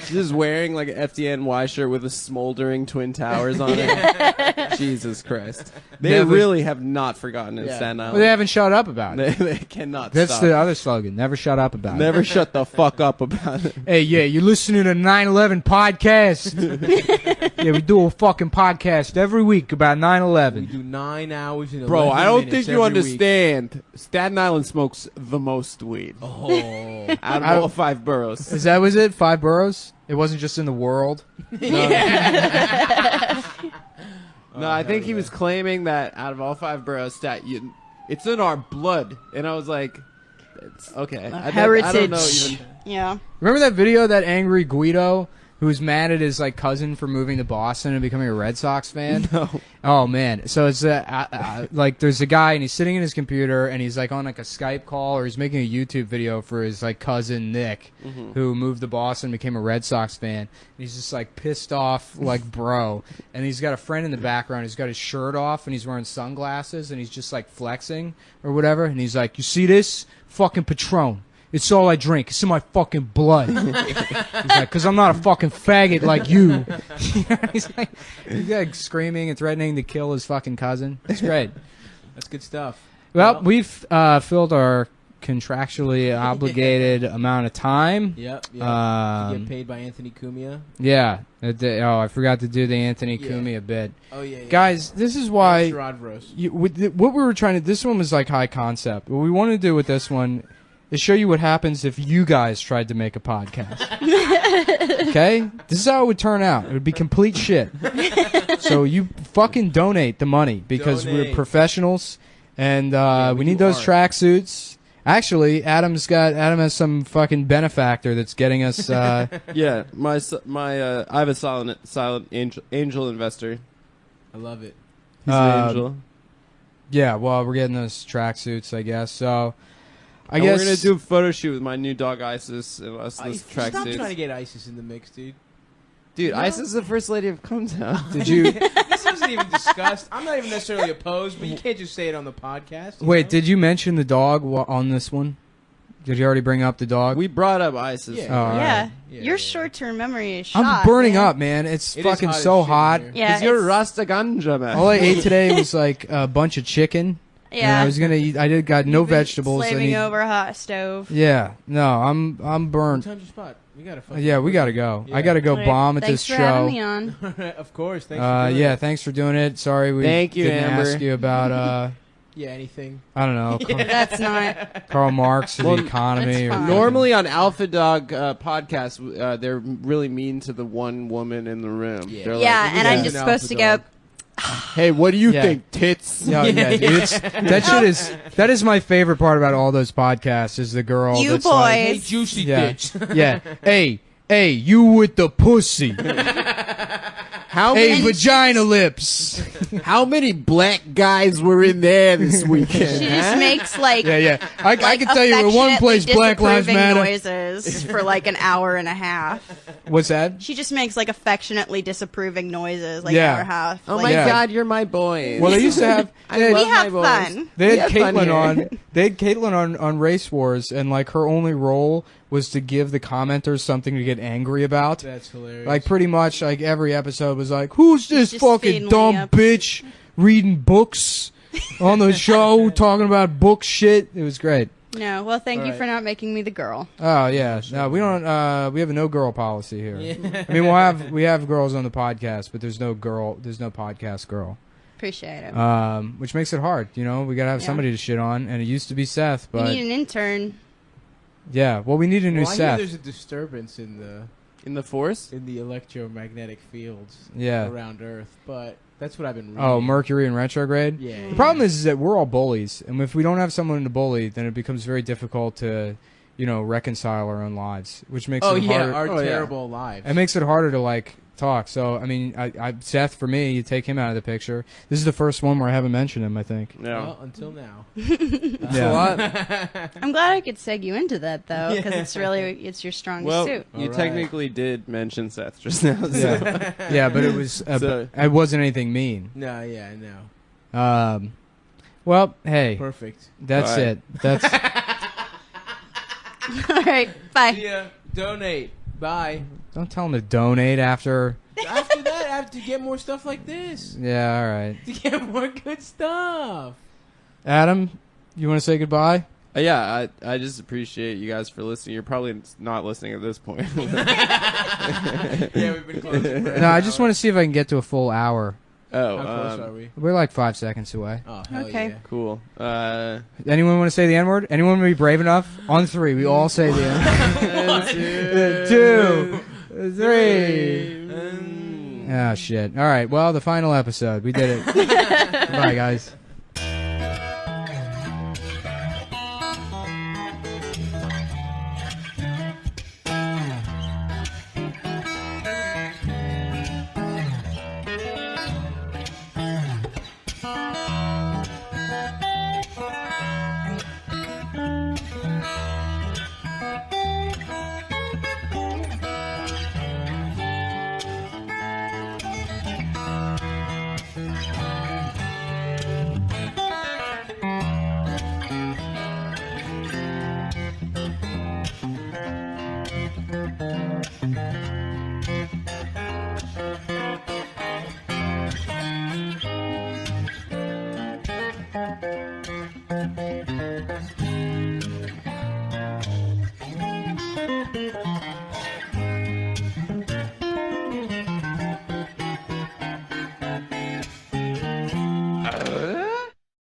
Just wearing like an FDNY shirt with a smoldering Twin Towers on it. Jesus Christ. They Never- really have not forgotten in Staten Island. Well, they haven't shut up about it. They cannot That's stop. the other slogan. Never shut up about Never shut the fuck up about it. Hey, yeah, you're listening to 9/11 podcast. Yeah, we do a fucking podcast every week about We 9/11. do 9 hours and 11 Bro, I don't minutes think you every understand. Staten Island smokes the most weed. Week. Oh. Out of all 5 boroughs. Is that was it? 5 boroughs? It wasn't just in the world. No, I think he was claiming that out of all 5 boroughs, it's in our blood. And I was like, okay. I don't know even. Yeah. Remember that video of that angry Guido who's mad at his like cousin for moving to Boston and becoming a Red Sox fan? No. Oh man! So it's like there's a guy and he's sitting in his computer and he's like on like a Skype call or he's making a YouTube video for his like cousin Nick, who moved to Boston, became a Red Sox fan. And he's just like pissed off, like bro. And he's got a friend in the background. He's got his shirt off and he's wearing sunglasses and he's just like flexing or whatever. And he's like, "You see this? Fucking Patron. It's all I drink. It's in my fucking blood." He's like, "Cause I'm not a fucking faggot like you." he's like screaming and threatening to kill his fucking cousin. It's great. That's good stuff. Well, we've filled our contractually obligated amount of time. Yep. You get paid by Anthony Cumia. Yeah. I forgot to do the Anthony Cumia bit. Oh, yeah. Guys, this is why What what we were trying to. This one was like high concept. What we want to do with this one is show you what happens if you guys tried to make a podcast. Okay? This is how it would turn out. It would be complete shit. So you fucking donate the money because we're professionals and we need those tracksuits. Actually, Adam has some fucking benefactor that's getting us Yeah, I have a silent angel investor. I love it. He's an angel. Yeah, well, we're getting those tracksuits, I guess. So I And guess we're gonna do a photo shoot with my new dog Isis and us in this Stop trying to tracksuits. get ISIS in the mix, dude. Dude, Isis is the first lady of Cometown. Did you This wasn't even discussed. I'm not even necessarily opposed, but you can't just say it on the podcast. wait? Did you mention the dog on this one? Did you already bring up the dog? We brought up Isis. Yeah. Oh, all right. Yeah. Yeah, Your yeah. short-term memory is shot. I'm burning man. up, man. It's It is fucking hot as so shit in hot. here. Yeah. Because you're it's- Rasta Ganja, man. All I ate today was like a bunch of chicken. And Yeah. I was gonna eat. I got no You've been vegetables. I Slaving need- over a hot stove. Yeah, no, I'm What burnt. time's your spot? We gotta fucking Yeah, we gotta go. Yeah. I gotta go All right, bomb at Thanks this for having me show. on. Of course. Thanks for doing Yeah, it. thanks for doing it. Sorry we Thank you, didn't Amber. ask you about Yeah, anything. I don't know That's not. Karl Marx and Well, the economy. that's Or fine. Normally on Alpha Dog podcasts, they're really mean to the one woman in the room. Yeah. They're Yeah, like, and Yeah. I'm just supposed to go. hey, what do you Yeah. think, tits? Yeah, yeah, dude, that is my favorite part about all those podcasts is the girl You that's boys. like, Hey, juicy yeah, bitch. yeah, hey, you with the pussy. How Hey, many vagina lips. how many black guys were in there this weekend? She just makes like. Yeah. I Like, can tell you in one place Black Lives disapproving Matter. noises for like an hour and a half. What's that? She just makes like affectionately disapproving noises, like Yeah. an hour and a half. Oh like, my Yeah. God, you're my boy. Well, they used to have. I they had- We love my have boys. fun. They had We have fun Caitlyn here. on. They had Caitlyn on Race Wars, and like her only role was to give the commenters something to get angry about. That's hilarious. Like pretty much, like every episode was like, "Who's this Just fucking feeding dumb me up." bitch reading books on the show, talking about book shit?" It was great. No, well, thank you Alright. for not making me the girl. Oh yeah, no, we don't. We have a no girl policy here. Yeah. I mean, we have girls on the podcast, but there's no podcast girl. Appreciate it. Which makes it hard. You know, we gotta have Yeah. somebody to shit on, and it used to be Seth, we but need an intern. yeah, well, we need a new Well, I hear Seth. there's a disturbance in the force? electromagnetic fields Yeah. around Earth, but that's what I've been reading. Oh, Mercury in retrograde. Yeah. The problem is that we're all bullies, and if we don't have someone to bully, then it becomes very difficult to, reconcile our own lives, which makes Oh it yeah, harder. our Oh, yeah. terrible lives. It makes it harder to like talk. So I mean, I Seth for me, you take him out of the picture. This is the first one where I haven't mentioned him. I think. No. Well, until now. Yeah. A lot. I'm glad I could seg you into that though, because it's your strongest Well, suit. you Alright. technically did mention Seth just now. So. Yeah, yeah, but it was. So- it wasn't anything mean. No, yeah, I know. Well, hey, Perfect. that's Bye. it. That's. All right, bye. Yeah, donate. Bye. Don't tell him to donate after. After that, I have to get more stuff like this. Yeah, all right. To get more good stuff. Adam, you want to say goodbye? Yeah, I just appreciate you guys for listening. You're probably not listening at this point. Yeah, we've been closing. No, I just want to see if I can get to a full hour. Oh, How close are we? We're like 5 seconds away. Oh, hell Okay. yeah. cool. Anyone want to say the N-word? Anyone be brave enough? On 3, we all say the N-word. 2, 3. Oh, shit. All right, well, the final episode. We did it. Bye, guys. Thank you.